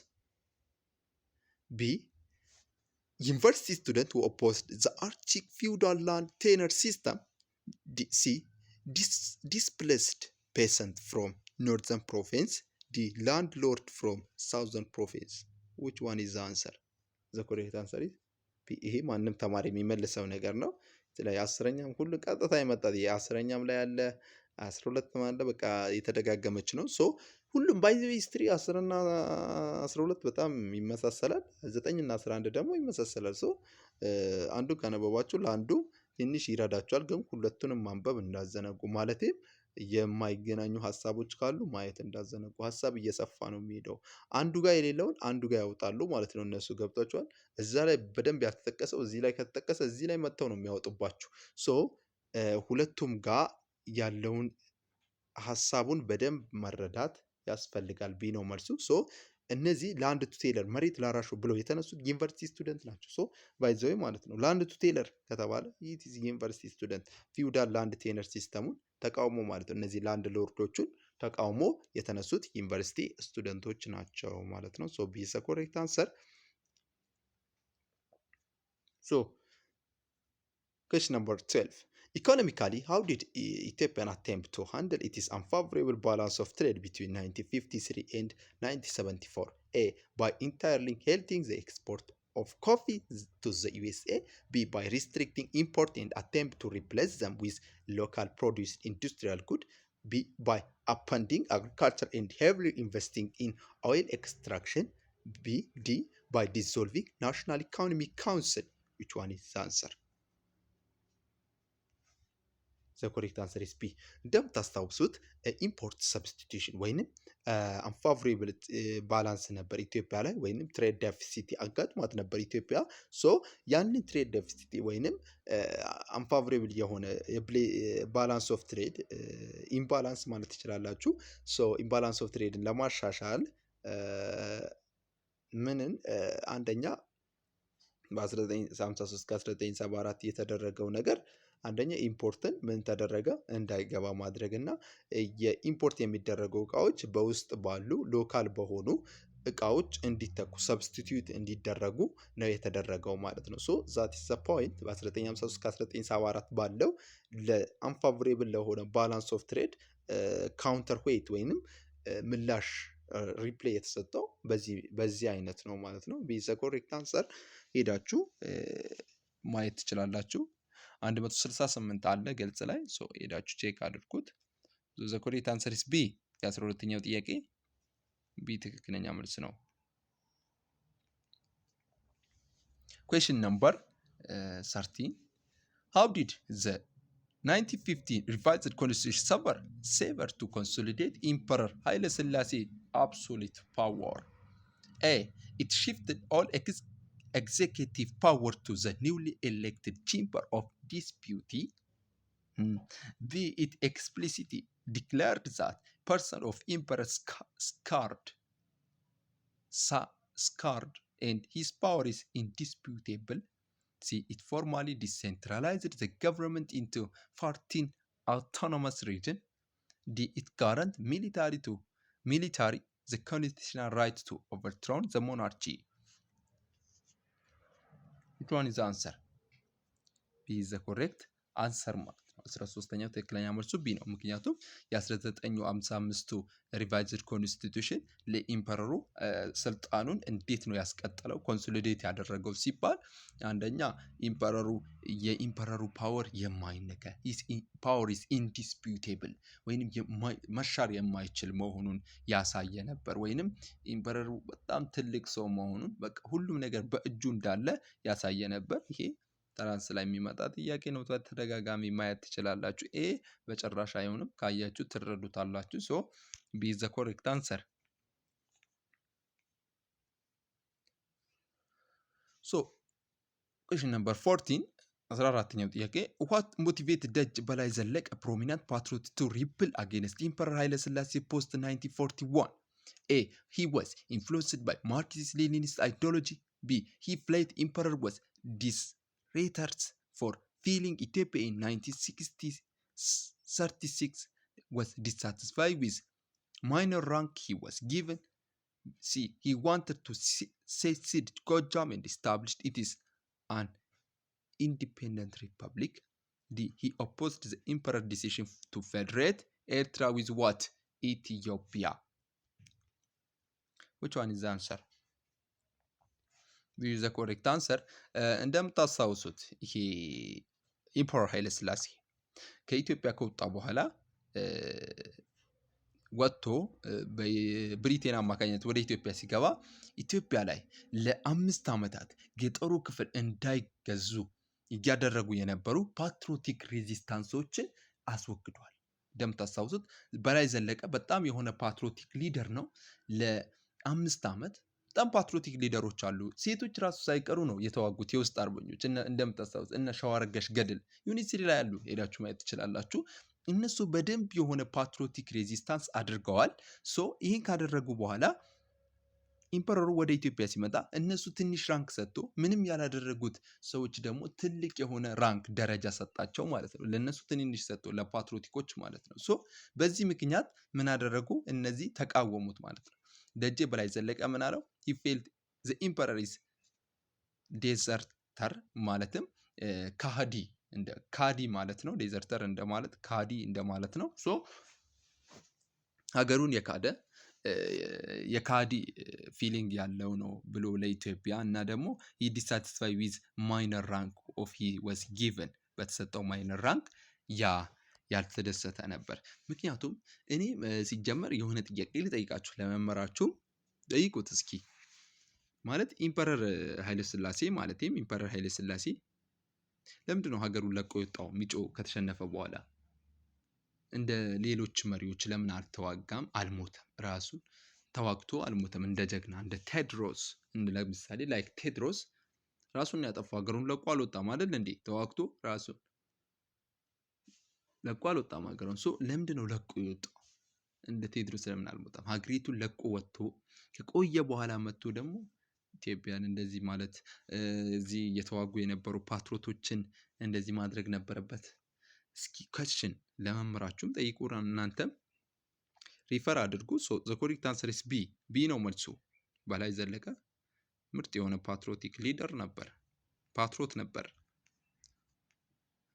B. University students who opposed the archaic feudal land tenure system. C. Displaced peasants from northern province. D. Landlord from southern province. Which one is the answer? The correct answer is B. ይሄ ማንም ተማሪ የሚመልሰው ነገር ነው። ስለዚህ አስረኛም ሁሉ ቀጥታ ይመጣል። የአስረኛም ላይ ያለ 12 አለ። በቃ የተደጋገመች ነው። ሶ ሁሉም ባይ ዘ ዌይ ሂስትሪ 10 እና 12 በጣም ይመሳሰላል። 9 እና 11 ደግሞ ይመሳሰላል። ሶ አንዱ ካነበባችሁ ለአንዱ ትንሽ ይረዳችኋል። ግን ሁለቱንም ማንበብ እንዳዘነጉ ማለትም የማይገናኙ ሀሳቦች ካሉ ማየት እንዳዘነጉ። ሀሳብ እየሰፋ ነው የሚሄደው። አንዱ ጋር የሌለውን አንዱ ጋር ያወጣሉ ማለት ነው። እነሱ ገብቷቸዋል። እዛ ላይ በደንብ ያልተጠቀሰው እዚህ ላይ ከተጠቀሰ እዚህ ላይ መጥተው ነው የሚያወጡባችሁ። ሶ ሁለቱም ጋር ያለውን ሀሳቡን በደንብ መረዳት ያስፈልጋል። ቢ ነው መልሱ። ሶ እነዚህ ላንድ ቱ ቴለር መሬት ላራሹ ብለው የተነሱት ዩኒቨርሲቲ ስቱደንት ናቸው። ሶ ባይዘዌ ማለት ነው ላንድ ቱ ቴለር ከተባለ ይህ ዩኒቨርሲቲ ስቱደንት ፊውዳል ላንድ ቴነር ሲስተሙን ተቃውሞ ማለት ነው። እነዚህ ላንድ ሎርዶቹን ተቃውሞ የተነሱት ዩኒቨርሲቲ ስቱደንቶች ናቸው ማለት ነው። ሶ ቢ ኢዝ ዘ ኮሬክት አንሰር። ሶ question number 12. Economically, how did Ethiopia attempt to handle its unfavorable balance of trade between 1953 and 1974? A. By entirely halting the export of coffee to the USA. B. By restricting import and attempt to replace them with local produce industrial goods. B. By upending agriculture and heavily investing in oil extraction. D. By dissolving National Economic Council. Which one is the answer? ዘ ኮሬክት አንሰር ኢዝ ቢ። እንደምታስታውሱት ኢምፖርት ሰብስቲቱሽን ወይንም አንፋቮሬብል ባላንስ ነበር ኢትዮጵያ ላይ ወይንም ትሬድ ዴፊሲቲ አጋጥሟት ነበር ኢትዮጵያ። ሶ ያንን ትሬድ ዴፊሲቲ ወይንም አንፋቮሬብል የሆነ ባላንስ ኦፍ ትሬድ ኢምባላንስ ማለት ትችላላችሁ። ሶ ኢምባላንስ ኦፍ ትሬድን ለማሻሻል ምንን አንደኛ በ1953 ከ1974 የተደረገው ነገር አንደኛ ኢምፖርትን ምን ተደረገ እንዳይገባ ማድረግ እና የኢምፖርት የሚደረገው እቃዎች በውስጥ ባሉ ሎካል በሆኑ እቃዎች እንዲተኩ ሰብስቲቲዩት እንዲደረጉ ነው የተደረገው ማለት ነው። ሶ ዛት ኢዝ ዘ ፖይንት። በ1953 ከ1974 ባለው ለአንፋቮሬብል ለሆነ ባላንስ ኦፍ ትሬድ ካውንተር ዌይት ወይንም ምላሽ ሪፕሌይ የተሰጠው በዚህ አይነት ነው ማለት ነው። ቢ ዘ ኮሬክት አንሰር ሄዳችሁ ማየት ትችላላችሁ። 168 አለ ገልጽ ላይ ሶ ሄዳችሁ ቼክ አድርጉት። ዘ ኮሬክት አንሰር ኢዝ ቢ። የ12ኛው ጥያቄ ቢ ትክክለኛ መልስ ነው። question number 13. How did the 1915 revised constitution serve to consolidate Emperor Haile Selassie absolute power? A. It shifted all executive power to the newly elected chamber of dispute. B. It explicitly declared that person of emperor scarred and his power is indisputable. C. It formally decentralized the government into 14 autonomous regions. D. It guaranteed military the constitutional right to overthrow the monarchy. Which one is the answer? B is the correct answer ማለት ነው። 13ኛው ትክክለኛ መልሱ ቢ ነው። ምክንያቱም የ1955ቱ ሪቫይዝድ ኮንስቲቱሽን ለኢምፐረሩ ስልጣኑን እንዴት ነው ያስቀጠለው ኮንሶሊዴት ያደረገው ሲባል አንደኛ የኢምፐረሩ ፓወር የማይነካ ፓወር ኢዝ ኢንዲስፒዩቴብል ወይንም መሻር የማይችል መሆኑን ያሳየ ነበር። ወይንም ኢምፐረሩ በጣም ትልቅ ሰው መሆኑን በቃ ሁሉም ነገር በእጁ እንዳለ ያሳየ ነበር። ይሄ ጠራንስ ላይ የሚመጣ ጥያቄ ነው። ተደጋጋሚ ማየት ትችላላችሁ። ኤ በጭራሽ አይሆንም። ካያችሁ ትረዱታላችሁ። ሶ ቢ ኢዝ ዘ ኮሬክት አንሰር። ሶ question number 14. 14ኛው ጥያቄ what motivated ደጅ በላይ ዘለቀ prominent patriot to rebel against Emperor ኃይለ ሥላሴ post 1941? A. He was influenced by Marxist-Leninist ideology. B. He felt Emperor was disheartened for feeling Ethiopia in 1936 was dissatisfied with minor rank he was given. C. He wanted to secede Gojam and established it is an independent republic. D. He opposed the emperor decision to federate Eritrea with what? Ethiopia. Which one is the answer? This is the correct answer. እንደምታስታውሱት ይሄ ኢምፐረር ኃይለ ሥላሴ ከኢትዮጵያ ከወጣ በኋላ ወጥቶ በብሪቴን አማካኝነት ወደ ኢትዮጵያ ሲገባ ኢትዮጵያ ላይ ለ5 ዓመታት ገጠሩ ክፍል እንዳይገዙ እያደረጉ የነበሩ ፓትሪዮቲክ ሬዚስታንሶችን አስወግዷል። እንደምታስታውሱት በላይ ዘለቀ በጣም የሆነ ፓትሪዮቲክ ሊደር ነው። ለ5 ዓመት በጣም ፓትሪዮቲክ ሊደሮች አሉ። ሴቶች ራሱ ሳይቀሩ ነው የተዋጉት የውስጥ አርበኞች። እንደምታስታውሱት እነ ሸዋረገሽ ገድል ዩኒቨርሲቲ ላይ ያሉ ሄዳችሁ ማየት ትችላላችሁ። እነሱ በደንብ የሆነ ፓትሪዮቲክ ሬዚስታንስ አድርገዋል። ሶ ይህን ካደረጉ በኋላ ኢምፐረሩ ወደ ኢትዮጵያ ሲመጣ እነሱ ትንሽ ራንክ ሰጥቶ ምንም ያላደረጉት ሰዎች ደግሞ ትልቅ የሆነ ራንክ ደረጃ ሰጣቸው ማለት ነው። ለነሱ ትንንሽ ሰጥቶ ለፓትሪዮቲኮች ማለት ነው። ሶ በዚህ ምክንያት ምን አደረጉ? እነዚህ ተቃወሙት ማለት ነው። ደጀ በላይ ዘለቀ ምን አለው? he felt the emperor is deserter ማለትም ካዲ እንደ ካዲ ማለት ነው። ዴዘርተር እንደማለት ካዲ እንደማለት ነው። ሶ ሀገሩን የካዲ ፊሊንግ ያለው ነው ብሎ ለኢትዮጵያ እና ደግሞ he dissatisfied with minor rank of he was given በተሰጠው ማይነር ራንክ ያልተደሰተ ነበር። ምክንያቱም እኔ ሲጀመር የሆነ ጥያቄ ልጠይቃችሁ፣ ለመመራችሁ ጠይቁት እስኪ። ማለት ኢምፐረር ኃይለ ሥላሴ ማለትም ኢምፐረር ኃይለ ሥላሴ ለምንድን ነው ሀገሩን ለቆ የወጣው? ሚጮ ከተሸነፈ በኋላ እንደ ሌሎች መሪዎች ለምን አልተዋጋም? አልሞተም። ራሱን ተዋግቶ አልሞተም። እንደ ጀግና እንደ ቴዎድሮስ ለምሳሌ ላይክ ቴዎድሮስ ራሱን ያጠፋው ሀገሩን ለቆ አልወጣም አይደል እንዴ? ተዋግቶ ራሱን ለቆ አልወጣም ሀገሩን። ሶ ለምንድን ነው ለቆ የወጣው? እንደ ቴዎድሮስ ለምን አልሞተም? ሀገሪቱን ለቆ ወጥቶ ከቆየ በኋላ መጥቶ ደግሞ ኢትዮጵያን እንደዚህ ማለት እዚህ እየተዋጉ የነበሩ ፓትሪዮቶችን እንደዚህ ማድረግ ነበረበት? እስኪ ኮስችን ለመምህራችሁም ጠይቁ፣ እናንተም ሪፈር አድርጉ። ዘ ኮሬክት አንሰር ኢዝ ቢ ነው መልሱ። በላይ ዘለቀ ምርጥ የሆነ ፓትሪዮቲክ ሊደር ነበር፣ ፓትሪዮት ነበር፣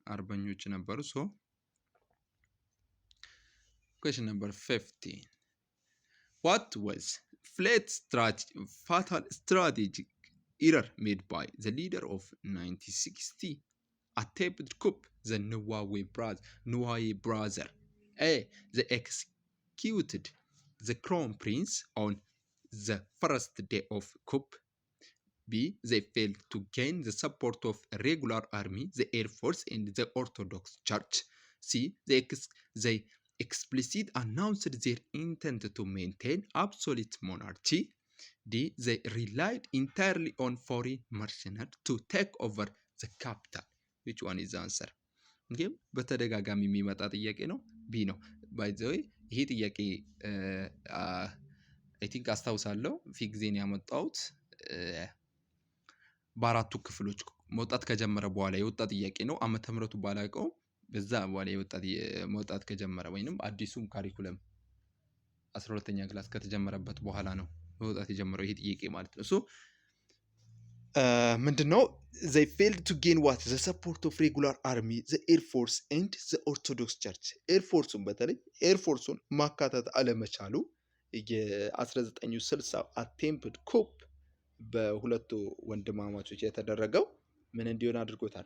አርበኞች ነበሩ። ሶ question number 15 what was fatal strategic error made by the leader of 1960 attempted coup, the Nuawe brother? A. They executed the crown prince on the first day of coup. B. They failed to gain the support of a regular army, the air force, and the Orthodox Church. C. They explicitly announced their intent to maintain absolute monarchy. D. They relied entirely on foreign mercenaries to take over the capital. Which one is the answer? Okay, በተደጋጋሚ የሚመጣ ጥያቄ ነው። ቢ ነው። ባይ ዘ ዌይ ይሄ ጥያቄ አይ ቲንክ አስታውሳለሁ ፊግዚን ያመጣሁት በአራቱ ክፍሎች መውጣት ከጀመረ በኋላ የወጣ ጥያቄ ነው። ዓመተ ምህረቱ ባላውቀው በዛ በኋላ መውጣት ከጀመረ ወይንም አዲሱም ካሪኩለም 12ኛ ክላስ ከተጀመረበት በኋላ ነው መውጣት የጀመረው ይሄ ጥያቄ ማለት ነው። ሶ ምንድነው? they failed to gain what the support of regular army, the air force and the Orthodox Church. ኤር ፎርሱን በተለይ ኤር ፎርሱን ማካተት አለመቻሉ የ1960 attempted coup በሁለቱ ወንድማማቾች የተደረገው ምን እንዲሆን አድርጎታል?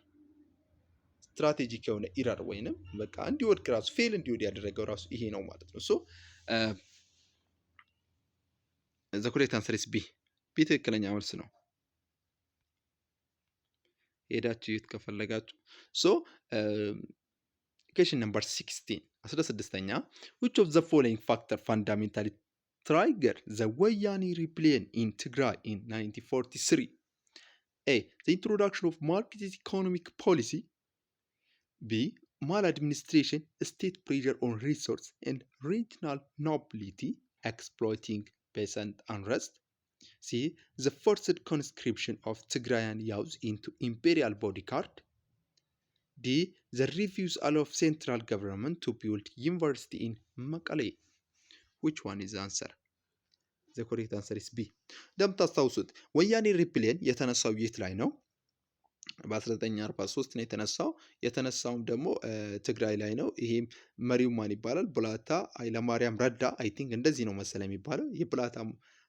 ስትራቴጂክ የሆነ ኢረር ወይንም በቃ እንዲወድቅ ራሱ ፌል እንዲወድ ያደረገው ራሱ ይሄ ነው ማለት ነው። ሶ the correct answer is B ትክክለኛ መልስ ነው። ሄዳችሁ ይት ከፈለጋችሁ። ሶ question number 16ኛ which of the following factor fundamentally triggered the Wayani rebellion in Tigray in 1943? A. The introduction of market economic policy. B. Maladministration, state pressure on resource and regional nobility, exploiting peasant unrest. C. The forced conscription of Tigrayan youth into imperial bodyguard. D. The refusal of central government to build university in Mekelle. Which one is the answer? The correct answer is B. እንደምታስታውሱት ወያኔ ሪፕሌን የተነሳው የት ላይ ነው? በ1943 ነው የተነሳውም ደግሞ ትግራይ ላይ ነው። ይሄም መሪው ማን ይባላል? ብላታ ኃይለማርያም ረዳ አይ ቲንክ እንደዚህ ነው መሰለኝ የሚባለው። የብላታ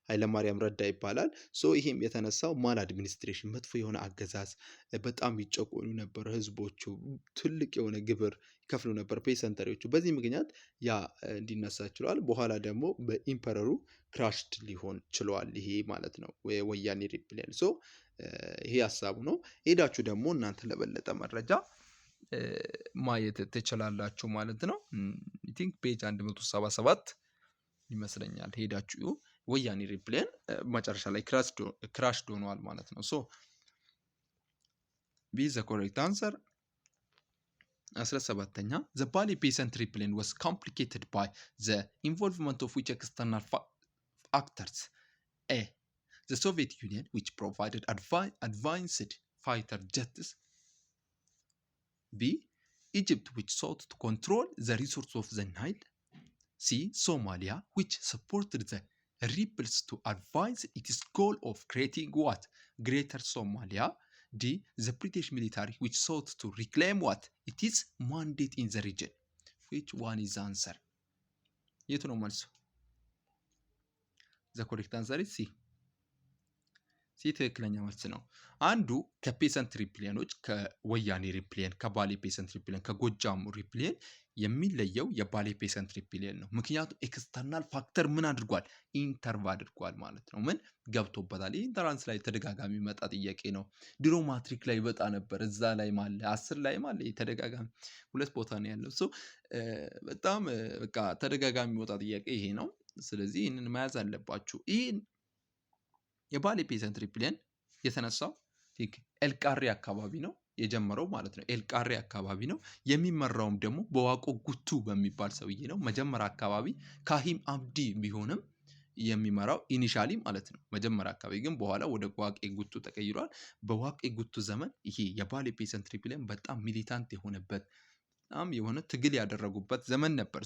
ኃይለማርያም ረዳ ይባላል። ይሄም የተነሳው ማል አድሚኒስትሬሽን፣ መጥፎ የሆነ አገዛዝ፣ በጣም ይጨቆኑ ነበር ህዝቦቹ፣ ትልቅ የሆነ ግብር ይከፍሉ ነበር ፔሰንተሪዎቹ። በዚህ ምክንያት ያ እንዲነሳ ችሏል። በኋላ ደግሞ በኢምፐረሩ ክራሽድ ሊሆን ችሏል። ይሄ ማለት ነው ወያኔ ሪፕሌን። ይሄ ሀሳቡ ነው። ሄዳችሁ ደግሞ እናንተ ለበለጠ መረጃ ማየት ትችላላችሁ ማለት ነው። አይ ቲንክ ፔጅ 177 ይመስለኛል። ሄዳችሁ ወያኔ ሪፕሌን መጨረሻ ላይ ክራሽድ ሆኗል ማለት ነው። ቢ ዘ ኮሬክት አንሰር 17ኛ the Bali peasant rebellion was complicated by the involvement of which external actors? A. The Soviet Union, which provided advanced fighter jets. B. Egypt, which sought to control the resources of the Nile. C. Somalia, which supported the rebels to advance its goal of creating what? Greater Somalia. D. The British military, which sought to reclaim what? It is mandate in the region. Which one is the answer? የቱ ነው መልሱ? The correct answer is C. ትክክለኛ መልስ ነው። አንዱ ከፔሰንት ሪፕሌኖች ከወያኔ ሪፕሌን፣ ከባሌ ፔሰንት ሪፕሌን፣ ከጎጃሙ ሪፕሌን የሚለየው የባሌ ፔሰንት ሪፕሌን ነው። ምክንያቱም ኤክስተርናል ፋክተር ምን አድርጓል? ኢንተርቭ አድርጓል ማለት ነው። ምን ገብቶበታል? ኢንተራንስ ላይ ተደጋጋሚ መጣ ጥያቄ ነው። ድሮ ማትሪክ ላይ በጣ ነበር። እዛ ላይ ማለ 10 ላይ ማለ ተደጋጋሚ 2 ቦታ ነው ያለው። በጣም በቃ ተደጋጋሚ ወጣ ጥያቄ ይሄ ነው። ስለዚህ ይህንን መያዝ አለባችሁ። ይህን የባሌ ፔሰንት ሪፕሌን የተነሳው ኤልቃሪ አካባቢ ነው የጀመረው ማለት ነው። ኤልቃሪ አካባቢ ነው የሚመራውም ደግሞ በዋቆ ጉቱ በሚባል ሰውዬ ነው። መጀመሪያ አካባቢ ካሂም አብዲ ቢሆንም የሚመራው ኢኒሻሊ ማለት ነው። መጀመሪያ አካባቢ ግን በኋላ ወደ ዋቄ ጉቱ ተቀይሯል። በዋቄ ጉቱ ዘመን ይሄ የባሌ ፔሰንት ሪፕሌን በጣም ሚሊታንት የሆነበት በጣም የሆነ ትግል ያደረጉበት ዘመን ነበር።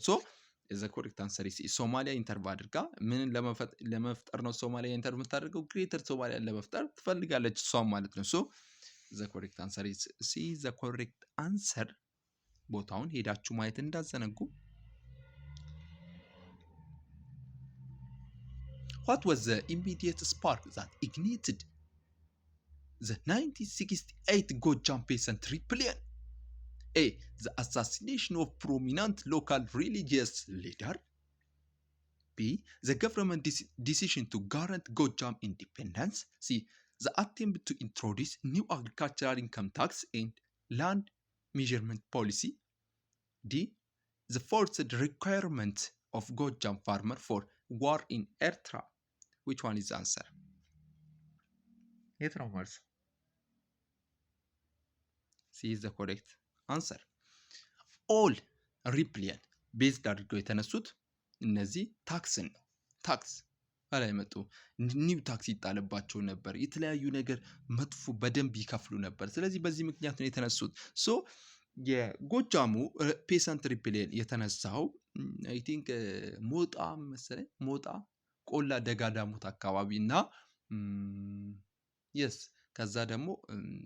the correct answer is ሶማሊያ ኢንተርቭ አድርጋ ምን ለመፍጠር ነው? ሶማሊያ ኢንተርቭ የምታደርገው ግሬተር ሶማሊያ ለመፍጠር ትፈልጋለች እሷም ማለት ነው። the correct answer is C. the correct answer ቦታውን ሄዳችሁ ማየት እንዳዘነጉ። what was the immediate spark that ignited the 1968 Gojam peasant rebellion? A. The assassination of prominent local religious leader. B. The government decision to grant Gojam independence. C. The attempt to introduce new agricultural income tax and land measurement policy. D. The forced requirement of Gojam farmer for war in Eritrea. Which one is the answer? C is the correct answer. all ሪፕሌን ቤዝድ አድርገው የተነሱት እነዚህ ታክስን ነው። ታክስ በላይ መጡ። ኒው ታክስ ይጣልባቸው ነበር። የተለያዩ ነገር መጥፎ በደንብ ይከፍሉ ነበር። ስለዚህ በዚህ ምክንያት ነው የተነሱት። የጎጃሙ ፔሰንት ሪፕሌን የተነሳው አይ ቲንክ ሞጣ መሰለኝ፣ ሞጣ ቆላ ደጋዳሞት አካባቢ እና የስ ከዛ ደግሞ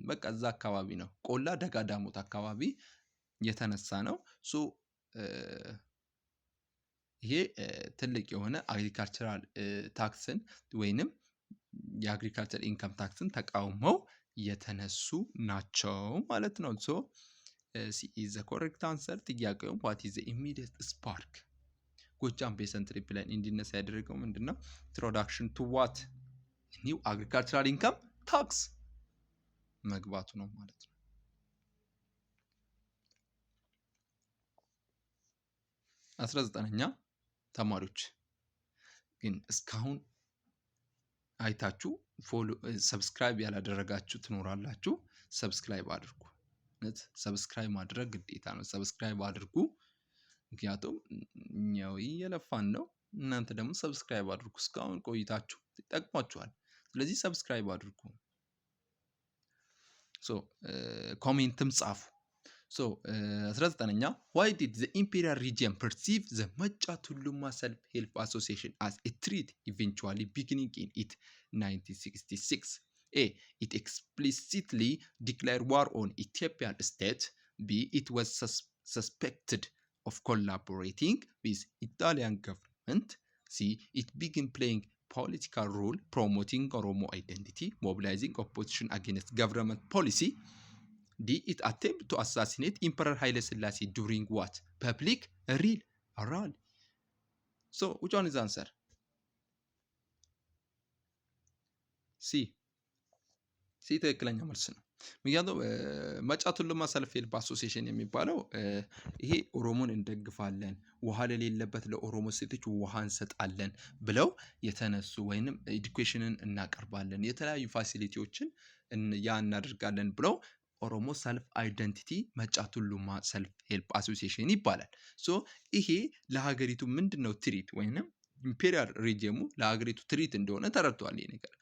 በቃ እዛ አካባቢ ነው። ቆላ ደጋዳሞት አካባቢ የተነሳ ነው። ይሄ ትልቅ የሆነ አግሪካልቸራል ታክስን ወይንም የአግሪካልቸር ኢንካም ታክስን ተቃውመው የተነሱ ናቸው ማለት ነው። ሲ ኢዝ ዘ ኮሬክት አንሰር። ጥያቄውም ዋት ኢዝ ዘ ኢሚዲየት ስፓርክ ጎጃም ፔሰንት ሪፕሌን እንዲነሳ ያደረገው ምንድነው? ኢንትሮዳክሽን ቱ ዋት ኒው አግሪካልቸራል ኢንካም ታክስ መግባቱ ነው ማለት ነው። 19ኛ ተማሪዎች ግን እስካሁን አይታችሁ ፎሎ ሰብስክራይብ ያላደረጋችሁ ትኖራላችሁ። ሰብስክራይብ አድርጉ። ሰብስክራይብ ማድረግ ግዴታ ነው። ሰብስክራይብ አድርጉ። ምክንያቱም እኛው እየለፋን ነው። እናንተ ደግሞ ሰብስክራይብ አድርጉ። እስካሁን ቆይታችሁ ይጠቅማችኋል። ስለዚህ ሰብስክራይብ አድርጉ። ኮሜንትም ጻፉ። 19ኛ why did the imperial region perceive the Machatulluma Self-Help Association as a threat eventually beginning in 1966? A. It explicitly declared war on Ethiopian state. B. It was suspected of collaborating with Italian government. C. It began playing political role promoting Oromo identity, mobilizing opposition against government policy. D. It attempted to assassinate Emperor Haile Selassie during what? Public rally. So, which one is the answer? C. ትክክለኛ መልስ ነው። ምክንያቱም መጫቱሉማ ሰልፍ ሄልፕ አሶሲዬሽን የሚባለው ይሄ ኦሮሞን እንደግፋለን፣ ውሃ ለሌለበት ለኦሮሞ ሴቶች ውሃ እንሰጣለን ብለው የተነሱ ወይንም ኤዱኬሽንን እናቀርባለን፣ የተለያዩ ፋሲሊቲዎችን ያ እናደርጋለን ብለው ኦሮሞ ሰልፍ አይደንቲቲ መጫቱሉማ ሰልፍ ሄልፕ አሶሲዬሽን ይባላል። ሶ ይሄ ለሀገሪቱ ምንድነው ትሪት ወይንም ኢምፔሪያል ሪጂሙ ለሀገሪቱ ትሪት እንደሆነ ተረድቷል። ይሄ ነገር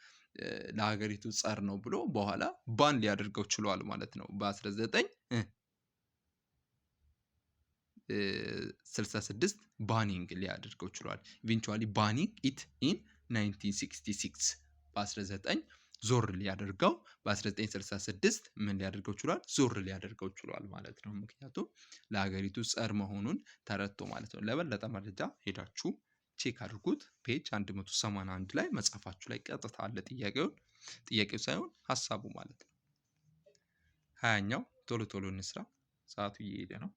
ለሀገሪቱ ጸር ነው ብሎ በኋላ ባን ሊያደርገው ችሏል ማለት ነው። በ1966 ባኒንግ ሊያደርገው ችሏል። ኢቨንቹዋሊ ባኒንግ ኢት ኢን 1966 በ19 ዞር ሊያደርገው በ1966 ምን ሊያደርገው ችሏል? ዞር ሊያደርገው ችሏል ማለት ነው። ምክንያቱም ለሀገሪቱ ጸር መሆኑን ተረድቶ ማለት ነው። ለበለጠ መረጃ ሄዳችሁ ቼክ አድርጉት። ፔጅ 181 ላይ መጽሐፋችሁ ላይ ቀጥታ አለ ጥያቄው ሳይሆን ሀሳቡ ማለት ነው። 20ኛው ቶሎ ቶሎ እንስራ፣ ሰዓቱ እየሄደ ነው።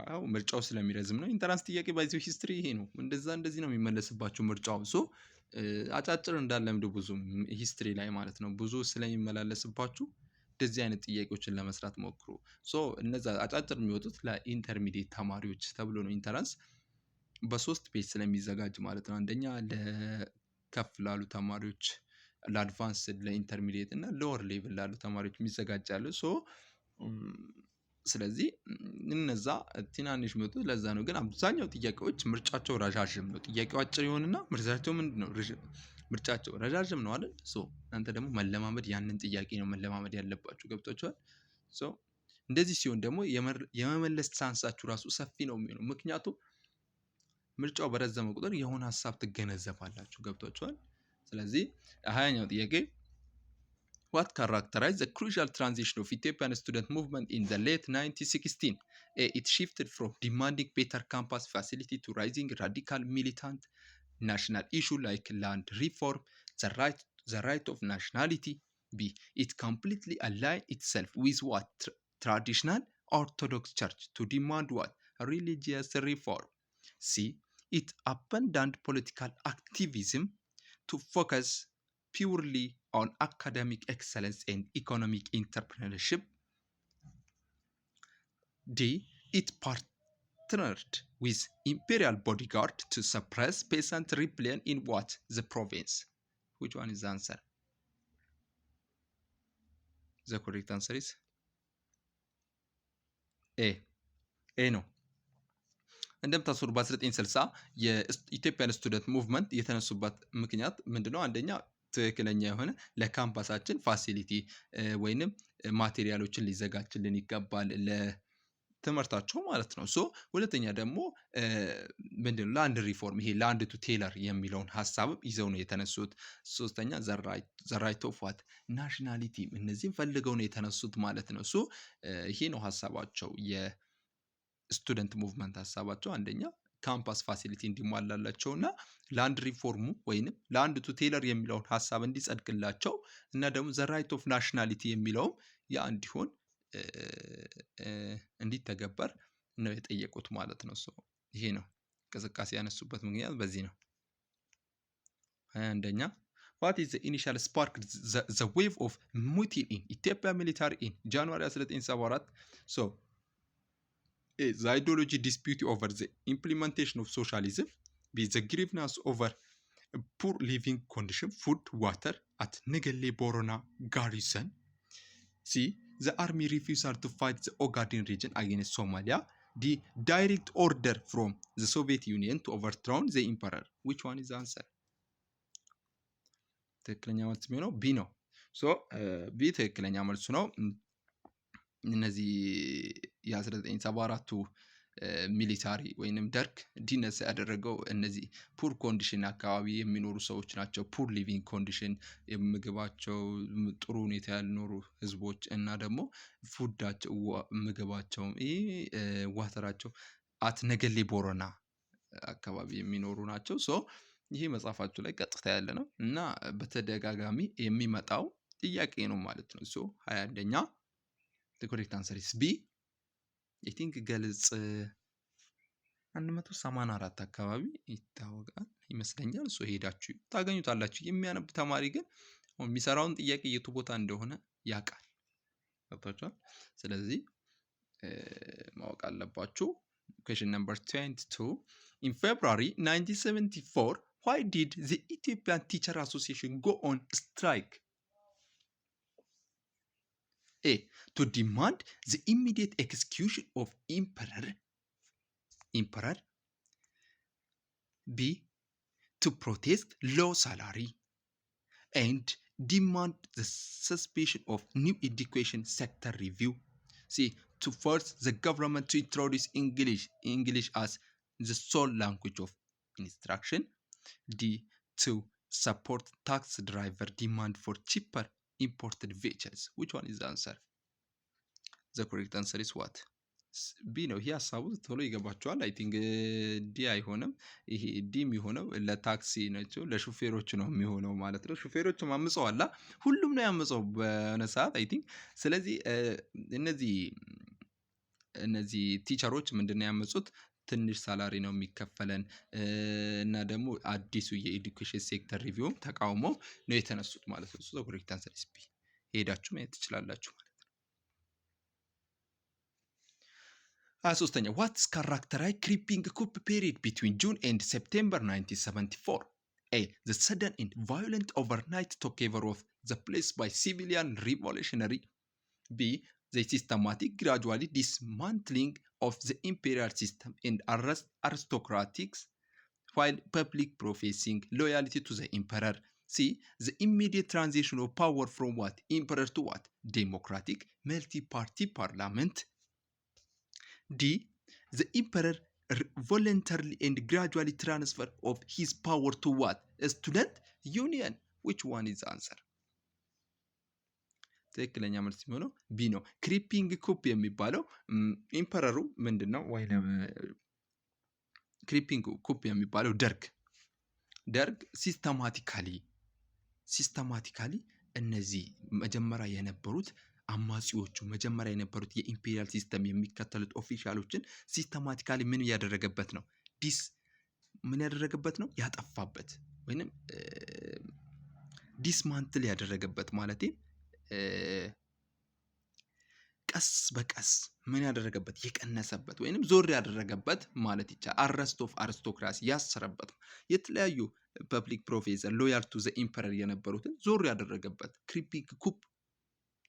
አዎ ምርጫው ስለሚረዝም ነው። ኢንተራንስ ጥያቄ ባይዘው ሂስትሪ ይሄ ነው። እንደዚህ ነው የሚመለስባችሁ ምርጫው። ሶ አጫጭር እንዳለምዱ ብዙ ሂስትሪ ላይ ማለት ነው ብዙ ስለሚመላለስባችሁ እንደዚህ አይነት ጥያቄዎችን ለመስራት ሞክሩ። ሶ እነዛ አጫጭር የሚወጡት ለኢንተርሚዲየት ተማሪዎች ተብሎ ነው። ኢንተራንስ በ3 ፔጅ ስለሚዘጋጅ ማለት ነው። አንደኛ ለከፍ ላሉ ተማሪዎች፣ ለአድቫንስ፣ ለኢንተርሚዲየት እና ሎወር ሌቭል ላሉ ተማሪዎች የሚዘጋጃሉ። ሶ ስለዚህ እነዛ ትናንሽ የሚወጡት ለዛ ነው። ግን አብዛኛው ጥያቄዎች ምርጫቸው ረዣዥም ነው። ጥያቄው አጭር ይሆንና ምርጫቸው ምንድነው? ምርጫቸው ረዣዥም ነው አይደል? ሶ እናንተ ደግሞ መለማመድ ያንን ጥያቄ ነው መለማመድ ያለባችሁ። ገብቷችኋል? ሶ እንደዚህ ሲሆን ደግሞ የመመለስ ቻንሳችሁ ራሱ ሰፊ ነው የሚሆነው። ምክንያቱም ምርጫው በረዘመ ቁጥር የሆነ ሀሳብ ትገነዘባላችሁ። ገብቷችኋል? ስለዚህ 20ኛው ጥያቄ what characterized the crucial transition of Ethiopian student movement in the late 1916? A. It shifted from demanding better campus facility to rising radical militant national issue like land reform, the right of nationality. B. It completely aligned itself with what? Traditional Orthodox Church to demand what? Religious reform. C. It abandoned political activism to focus purely on academic excellence and economic entrepreneurship. D. It partnered with imperial bodyguard to suppress peasant rebellion in what? The province. Which one is the answer? The correct answer is A. A ነው። እንደምታስሩ በ1960 የኢትዮጵያን ስቱደንት ሙቭመንት የተነሱበት ምክንያት ምንድነው? አንደኛ ትክክለኛ የሆነ ለካምፓሳችን ፋሲሊቲ ወይንም ማቴሪያሎችን ሊዘጋጅልን ይገባል ለትምህርታቸው ማለት ነው። ሶ ሁለተኛ ደግሞ ምንድነው? ላንድ ሪፎርም፣ ይሄ ላንድ ቱ ቴለር የሚለውን ሀሳብ ይዘው ነው የተነሱት። ሶስተኛ ዘራይት ኦፍ ዋት ናሽናሊቲ፣ እነዚህም ፈልገው ነው የተነሱት ማለት ነው። ሶ ይሄ ነው ሀሳባቸው ስቱደንት ሙቭመንት ሀሳባቸው። አንደኛ ካምፓስ ፋሲሊቲ እንዲሟላላቸው እና ላንድ ሪፎርሙ ወይንም ላንድ ቱ ቴለር የሚለውን ሀሳብ እንዲጸድቅላቸው እና ደግሞ ዘ ራይት ኦፍ ናሽናሊቲ የሚለውም ያ እንዲሆን እንዲተገበር ነው የጠየቁት ማለት ነው። ይሄ ነው እንቅስቃሴ ያነሱበት ምክንያት በዚህ ነው። 21ኛ what is the initial spark the wave of mutiny in Ethiopia military in January 1974? So the ideology dispute over the implementation of socialism. B. The grievance over poor living condition, food, water at Negele Borona garrison. C. The army refusal to fight the Ogaden region against Somalia. D. Direct order from the Soviet Union to overthrow the emperor. Which one is the answer? ትክክለኛ መልስ የሚሆነው ቢ ነው። ሶ ቢ ትክክለኛ መልሱ ነው። እነዚህ የ1974ቱ ሚሊታሪ ወይንም ደርግ እንዲነሳ ያደረገው እነዚህ ፑር ኮንዲሽን አካባቢ የሚኖሩ ሰዎች ናቸው። ፑር ሊቪንግ ኮንዲሽን ምግባቸው ጥሩ ሁኔታ ያልኖሩ ህዝቦች እና ደግሞ ፉዳቸው ምግባቸው ዋተራቸው አት ነገሌ ቦረና አካባቢ የሚኖሩ ናቸው። ሶ ይሄ መጽሐፋችሁ ላይ ቀጥታ ያለ ነው እና በተደጋጋሚ የሚመጣው ጥያቄ ነው ማለት ነው። ሶ 21ኛ the correct answer is B. I think ገልጽ 184 አካባቢ ይታወቃል ይመስለኛል። ሶ ሄዳችሁ ታገኙታላችሁ። የሚያነብ ተማሪ ግን የሚሰራውን ጥያቄ የቱ ቦታ እንደሆነ ያውቃል። ገብታችኋል? ስለዚህ ማወቅ አለባችሁ። question number 22 in February 1974 why did the Ethiopian Teacher Association go on strike? A. To demand the immediate execution of emperor. B. To protest low salary and demand the suspension of new education sector review. C. To force the government to introduce English as the sole language of instruction. D. To support taxi driver demand for cheaper imported vehicles. Which one is the answer? The correct answer is what? ቢ ነው። ይሄ ሀሳቡ ቶሎ ይገባቸዋል። አይ ቲንክ ዲ አይሆንም። ይሄ ዲ የሚሆነው ለታክሲ ናቸው ለሹፌሮች ነው የሚሆነው ማለት ነው። ሹፌሮችም አምፀዋላ። ሁሉም ነው ያመፀው በሆነ ሰዓት አይ ቲንክ። ስለዚህ እነዚህ ቲቸሮች ምንድን ነው ያመፁት? ትንሽ ሳላሪ ነው የሚከፈለን እና ደግሞ አዲሱ የኤዱኬሽን ሴክተር ሪቪውም ተቃውሞ ነው የተነሱት ማለት ነው። ሶ ኮሬክት አንሰር ኢዝ ቢ። ሄዳችሁ ማየት ትችላላችሁ ማለት ነው። 23ኛ ዋትስ ካራክተራይዝ ክሪፒንግ ኩፕ ፔሪድ ቢትዊን ጁን ኤንድ ሴፕቴምበር 1974? A. The sudden and violent overnight takeover of the place by civilian revolutionary. B. The systematic gradually dismantling of the imperial system and aristocratics while public professing loyalty to the emperor. C. The immediate transition of power from what? Emperor to what? Democratic multi-party parliament. D. The emperor voluntarily and gradually transfer of his power to what? A student union. Which one is the answer? ትክክለኛ መልስ የሚሆነው ቢ ነው። ክሪፒንግ ኩፕ የሚባለው ኢምፐረሩ ምንድን ነው? ወይም ክሪፒንግ ኩፕ የሚባለው ደርግ ሲስተማቲካሊ እነዚህ መጀመሪያ የነበሩት አማጺዎቹ መጀመሪያ የነበሩት የኢምፔሪያል ሲስተም የሚከተሉት ኦፊሻሎችን ሲስተማቲካሊ ምን ያደረገበት ነው? ምን ያደረገበት ነው? ያጠፋበት ወይንም ዲስማንትል ያደረገበት ማለት ቀስ በቀስ ምን ያደረገበት? የቀነሰበት ወይንም ዞር ያደረገበት ማለት ይቻላል። አረስት ኦፍ አሪስቶክራሲ ያሰረበት የተለያዩ ፐብሊክ ፕሮፌሰር ሎያል ቱ ዘ ኢምፐረር የነበሩትን ዞር ያደረገበት ክሪፒንግ ኩፕ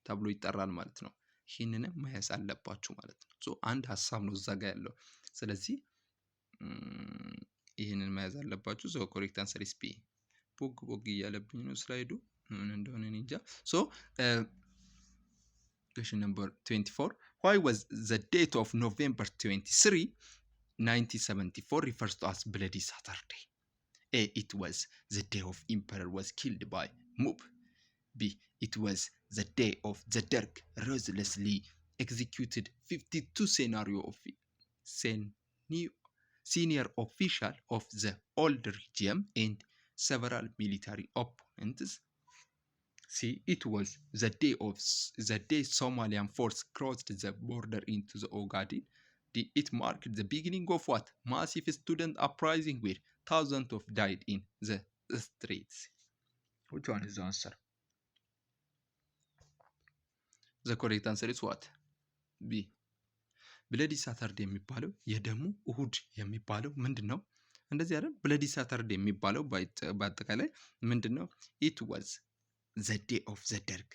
ተብሎ ይጠራል ማለት ነው። ይህንንም መያዝ አለባችሁ ማለት ነው። ሶ አንድ ሀሳብ ነው እዛ ጋር ያለው። ስለዚህ ይህንን መያዝ አለባችሁ። ሶ ኮሬክት አንሰር ኢዝ ቢ። ቦግ እያለብኝ ነው ስላይዱ ምን እንደሆነ እኔ እንጃ። ሶ question number 24 why was the date of November 23 1974 refers to as Bloody Saturday? A. It was the day of emperor was killed by mob. B. It was the day of the Derg ruthlessly executed 52 senior official of the old regime and several military opponents. C. It was the day Somalian force crossed the border into the Ogaden. D. It marked the beginning of what? Massive student uprising where thousands of died in the streets. Which one is the answer? The correct answer is what? B. ብለዲ ሳተርዴ የሚባለው የደሙ እሁድ የሚባለው ምንድን ነው? እንደዚህ አይደል? ብለዲ ሳተርዴ የሚባለው በአጠቃላይ ምንድን ነው? ኢት ዋዝ ዘ ዴይ ኦፍ ዘ ደርግ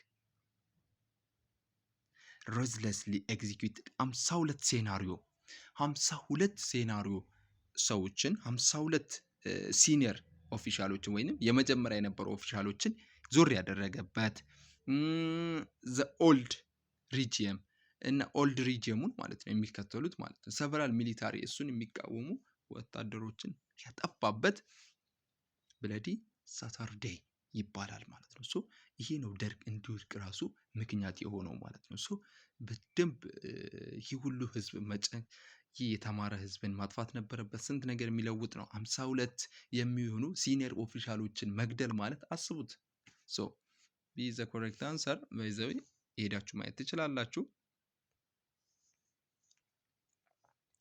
ሮዝለስሊ ኤግዚኪዩትድ 52 ሴናሪዮ ሰዎችን 52 ሲኒየር ኦፊሻሎችን ወይንም የመጀመሪያ የነበሩ ኦፊሻሎችን ዞር ያደረገበት ዘ ኦልድ ሪጂየም እና ኦልድ ሪጂየሙን ማለት ነው የሚከተሉት ማለት ነው ሰቨራል ሚሊታሪ እሱን የሚቃወሙ ወታደሮችን ያጠፋበት ብለዲ ሳተርዴይ ይባላል ማለት ነው። ሶ ይሄ ነው ደርግ እንዲወድቅ ራሱ ምክንያት የሆነው ማለት ነው። ሶ በደንብ ይህ ሁሉ ህዝብ ይህ የተማረ ህዝብን ማጥፋት ነበረበት። ስንት ነገር የሚለውጥ ነው። 52 የሚሆኑ ሲኒየር ኦፊሻሎችን መግደል ማለት አስቡት። ሶ ቢ ዘ ኮሬክት አንሰር በይዘው ሄዳችሁ ማየት ትችላላችሁ።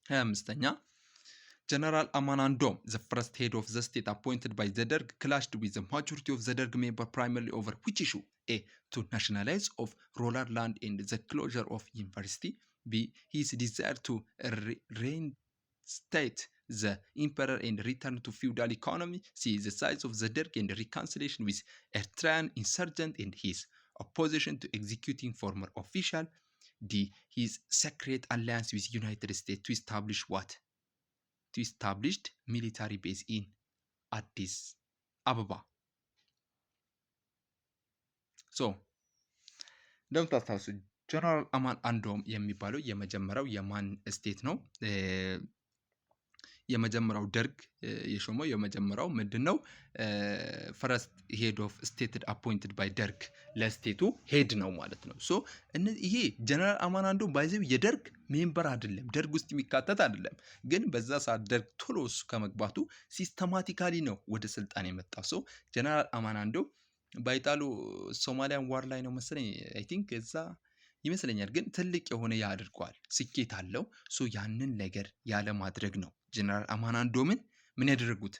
25ኛ General Amanandom, the first head of the state appointed by the Derg, clashed with the majority of the Derg member primarily over which issue? A. To nationalize of rural land and the closure of university. B. His desire to reinstate the emperor and return to feudal economy. C. The size of the Derg and reconciliation with Eritrean insurgent and his opposition to executing former official. D. His secret alliance with United States to establish what? To established military base in Addis Ababa. So እንደምታስታውሱ ጀነራል አማን አንዶም የሚባለው የመጀመሪያው የማን ስቴት ነው? የመጀመሪያው ደርግ የሾመው የመጀመሪያው ምንድነው? ፈረስት ሄድ ኦፍ ስቴትድ አፖይንትድ ባይ ደርግ ለስቴቱ ሄድ ነው ማለት ነው። ሶ ይሄ ጀነራል አማን አንዶም ባይዘው የደርግ ሜምበር አይደለም፣ ደርግ ውስጥ የሚካተት አይደለም። ግን በዛ ሰዓት ደርግ ቶሎ እሱ ከመግባቱ ሲስተማቲካሊ ነው ወደ ስልጣን የመጣው። ሶ ጀነራል አማን አንዶም ባይጣሉ ሶማሊያን ዋር ላይ ነው መሰለኝ አይ ቲንክ እዛ ይመስለኛል። ግን ትልቅ የሆነ ያድርጓል፣ ስኬት አለው። ሶ ያንን ነገር ያለ ማድረግ ነው ጀነራል አማን አንዶምን ምን ያደረጉት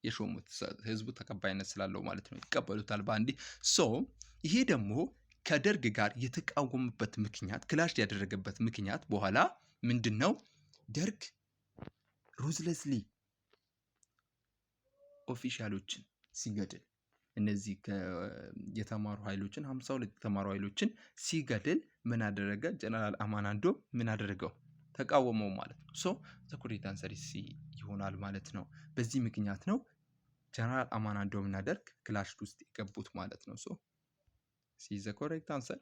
የሾሙት። ህዝቡ ተቀባይነት ስላለው ማለት ነው ይቀበሉታል በአንዴ። ሶ ይሄ ደግሞ ከደርግ ጋር የተቃወሙበት ምክንያት ክላሽ ያደረገበት ምክንያት በኋላ ምንድነው? ደርግ ሩዝለስሊ ኦፊሻሎችን ሲገድል እነዚህ የተማሩ ኃይሎችን 52 የተማሩ ኃይሎችን ሲገድል ምን አደረገ? ጀነራል አማን አንዶም ምን አደረገው? ተቃወመው ማለት ነው። ሶ ዘ ኮሬክት አንሰር ሲ ይሆናል ማለት ነው። በዚህ ምክንያት ነው ጀነራል አማን አንዶም እና ደርግ ክላሽ ውስጥ የገቡት ማለት ነው። ሶ ሲ ዘ ኮሬክት አንሰር።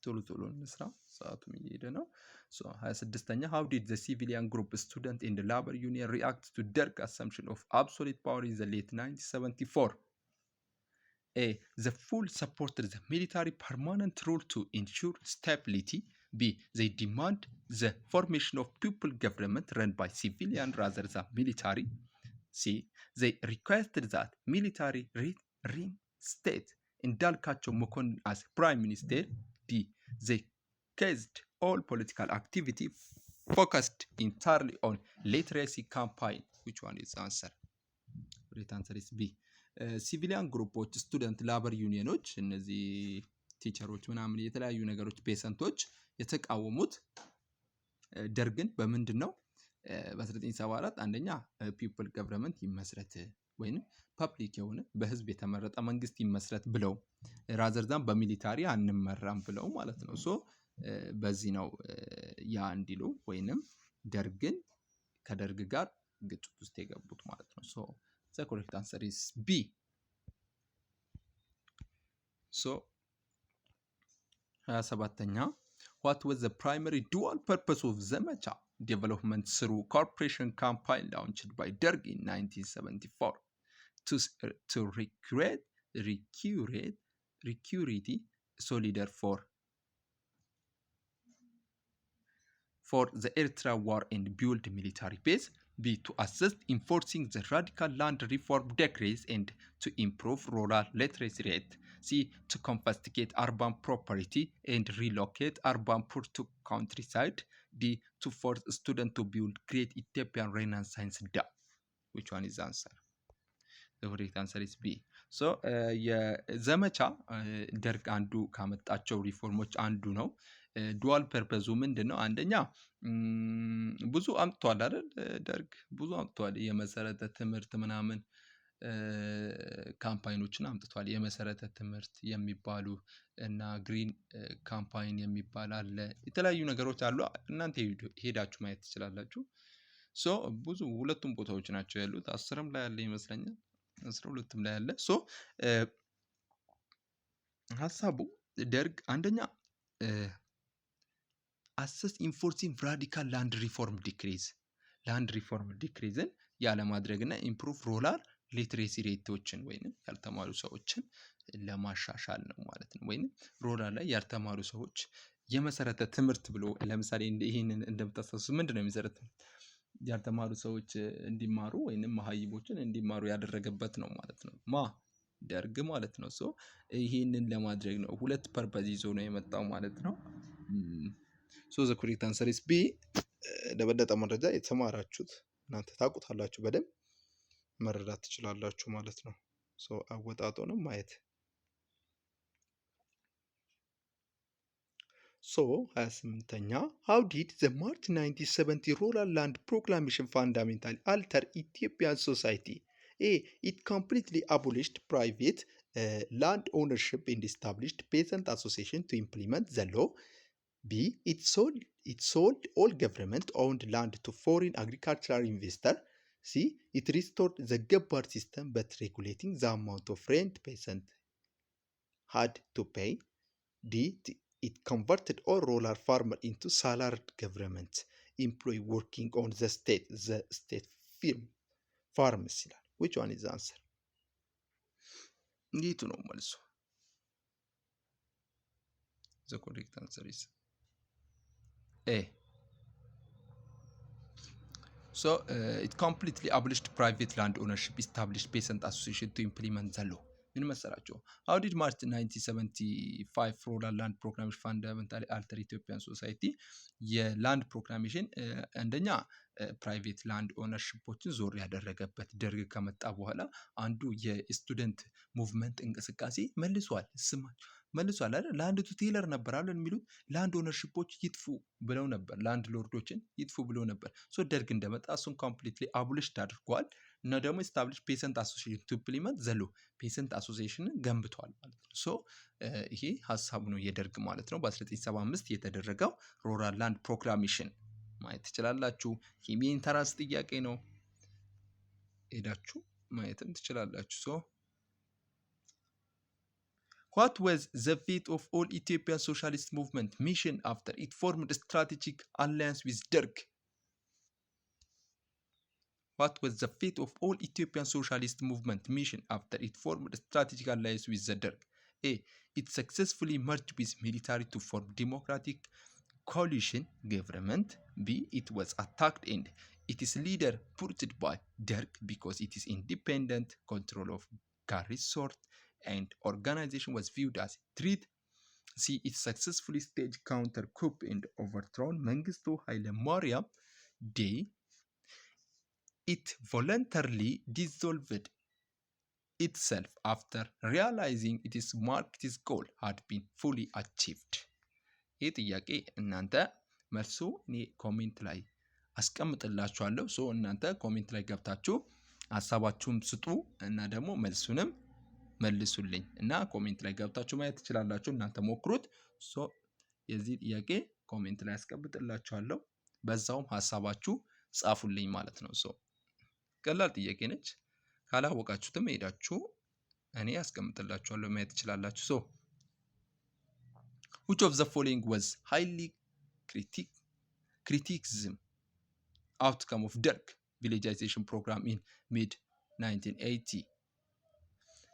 ቶሎ ቶሎ እንስራ፣ ሰዓቱም እየሄደ ነው። ሶ 26ኛ how did the civilian group student in the labor union react to Derg assumption of absolute power in the late 1974? A. The full supported the military permanent rule to ensure stability. B. They demand the formation of people government run by civilian rather than military. C. They requested that military reinstate Indalkacho Mokonnin as prime minister. D. They cased all political activity focused entirely on literacy campaign. Which one is answer? Right answer is B. ሲቪሊያን ግሩፖች ስቱደንት ላበር ዩኒየኖች እነዚህ ቲቸሮች ምናምን የተለያዩ ነገሮች ፔሰንቶች የተቃወሙት ደርግን በምንድን ነው? በ1974 አንደኛ ፒፕል ገቨርንመንት ይመስረት ወይንም ፐብሊክ የሆነ በህዝብ የተመረጠ መንግስት ይመስረት ብለው ራዘርዛን በሚሊታሪ አንመራም ብለው ማለት ነው። ሶ በዚህ ነው ያ እንዲሉ ወይንም ደርግን ከደርግ ጋር ግጭት ውስጥ የገቡት ማለት ነው። ሶ the correct answer is B. So 27ኛ what was the primary dual purpose of Zemecha development through corporation campaign launched by Derg in 1974? To recruit soldier for the Eritrea war and build military base. B. To assist enforcing the radical land reform decrees and to improve rural literacy rate. C. To confiscate urban property and relocate urban poor to countryside. D. To force students to build great Ethiopian Renaissance dam. Which one is the answer? The correct answer is B. So የዘመቻ ደርግ አንዱ ካመጣቸው ሪፎርሞች አንዱ ነው። ዱዋል ፐርፐዙ ምንድን ነው? አንደኛ ብዙ አምጥቷል አይደል? ደርግ ብዙ አምጥቷል። የመሰረተ ትምህርት ምናምን ካምፓይኖችን አምጥቷል። የመሰረተ ትምህርት የሚባሉ እና ግሪን ካምፓይን የሚባል አለ። የተለያዩ ነገሮች አሉ። እናንተ ሄዳችሁ ማየት ትችላላችሁ። ሶ ብዙ ሁለቱም ቦታዎች ናቸው ያሉት። 10ም ላይ ያለ ይመስለኛል፣ 12ም ላይ ያለ። ሶ ሀሳቡ ደርግ አንደኛ አሰስ ኢንፎርሲንግ ራዲካል ላንድ ሪፎርም ዲክሪዝን ያለማድረግና ኢምፕሩቭ ሩራል ሊትሬሲ ሬቶችን ወይም ያልተማሩ ሰዎችን ለማሻሻል ነው ማለት ነው። ወይም ሩራል ላይ ያልተማሩ ሰዎች የመሰረተ ትምህርት ብሎ ለምሳሌ ይህንን እንደምታስታውሱ ምንድን ነው የመሰረተ ያልተማሩ ሰዎች እንዲማሩ ወይም መሀይቦችን እንዲማሩ ያደረገበት ነው ማለት ነው። ደርግ ማለት ነው። ሶ ይህንን ለማድረግ ነው። ሁለት ፐርፐዝ ይዞ ነው የመጣው ማለት ነው። ሶ ዘ ኮሬክት አንሰር ኢዝ ቢ። ለበለጠ መረጃ የተማራችሁት እናንተ ታውቁታላችሁ፣ በደንብ መረዳት ትችላላችሁ ማለት ነው። ሶ አወጣጡንም ማየት ሶ 28ኛ how did the March 1970 Rural Land Proclamation fundamentally alter Ethiopian society? A. It completely abolished private land ownership and established peasant association to implement the law. B. It sold all government-owned land to foreign agricultural investor. C. It restored the Gabbar system but regulating the amount of rent peasant had to pay. D. It converted all rural farmer into salaried government employee working on the state farms ይላል። which one is the answer? እንዴት ነው መልሱ? the correct answer is A. So it completely abolished private land ownership, established peasant association to implement the law. ምን መሰላችሁ? how did March 1975 rural land proclamation fundamentally alter Ethiopian society? የላንድ ፕሮክላሜሽን አንደኛ ፕራይቬት ላንድ ኦነርሺፖችን ዞር ያደረገበት ደርግ ከመጣ በኋላ አንዱ የስቱደንት ሙቭመንት እንቅስቃሴ መልሷል አይደል? ላንድ ቱ ቴለር ነበር አይደል የሚሉት። ላንድ ኦነርሺፖች ይጥፉ ብለው ነበር፣ ላንድ ሎርዶችን ይጥፉ ብለው ነበር። ሶ ደርግ እንደመጣ እሱን ኮምፕሊትሊ አቡሊሽድ አድርጓል እና ደግሞ ስታብሊሽ ፔሰንት አሶሲዬሽን ቱ ኢምፕሊመንት ዘ ሎ ፔሰንት አሶሲዬሽንን ገንብቷል ማለት ነው። ሶ ይሄ ሀሳቡ ነው የደርግ ማለት ነው። በ1975 የተደረገው ሩራል ላንድ ፕሮክላሜሽን ማየት ትችላላችሁ። ይሄ የኢንተራንስ ጥያቄ ነው፣ ሄዳችሁ ማየትም ትችላላችሁ። ሶ what was the fate of all Ethiopian socialist movement mission after it formed a strategic alliance with Derg? What was the fate of all Ethiopian socialist movement mission after it formed a strategic alliance with the Derg? A. It successfully merged with military to form democratic coalition government. B. It was attacked and its leader purged by Derg because it is independent control of Garis sort and organization was viewed as a threat. C. It successfully staged counter coup and overthrown Mengistu Haile Mariam. D. It voluntarily dissolved itself after realizing its goal had been fully achieved. ይህ ጥያቄ እናንተ መልሱ እኔ ኮሜንት ላይ አስቀምጥላችኋለሁ። ሶ እናንተ ኮሜንት ላይ ገብታችሁ ሀሳባችሁን ስጡ እና ደግሞ መልሱንም መልሱልኝ እና ኮሜንት ላይ ገብታችሁ ማየት ትችላላችሁ። እናንተ ሞክሩት። ሶ የዚህ ጥያቄ ኮሜንት ላይ አስቀምጥላችኋለሁ፣ በዛውም ሀሳባችሁ ጻፉልኝ ማለት ነው። ሶ ቀላል ጥያቄ ነች። ካላወቃችሁትም ሄዳችሁ እኔ አስቀምጥላችኋለሁ ማየት ትችላላችሁ። ሶ which of the following was highly criticism outcome of Derg villagization program in mid 1980?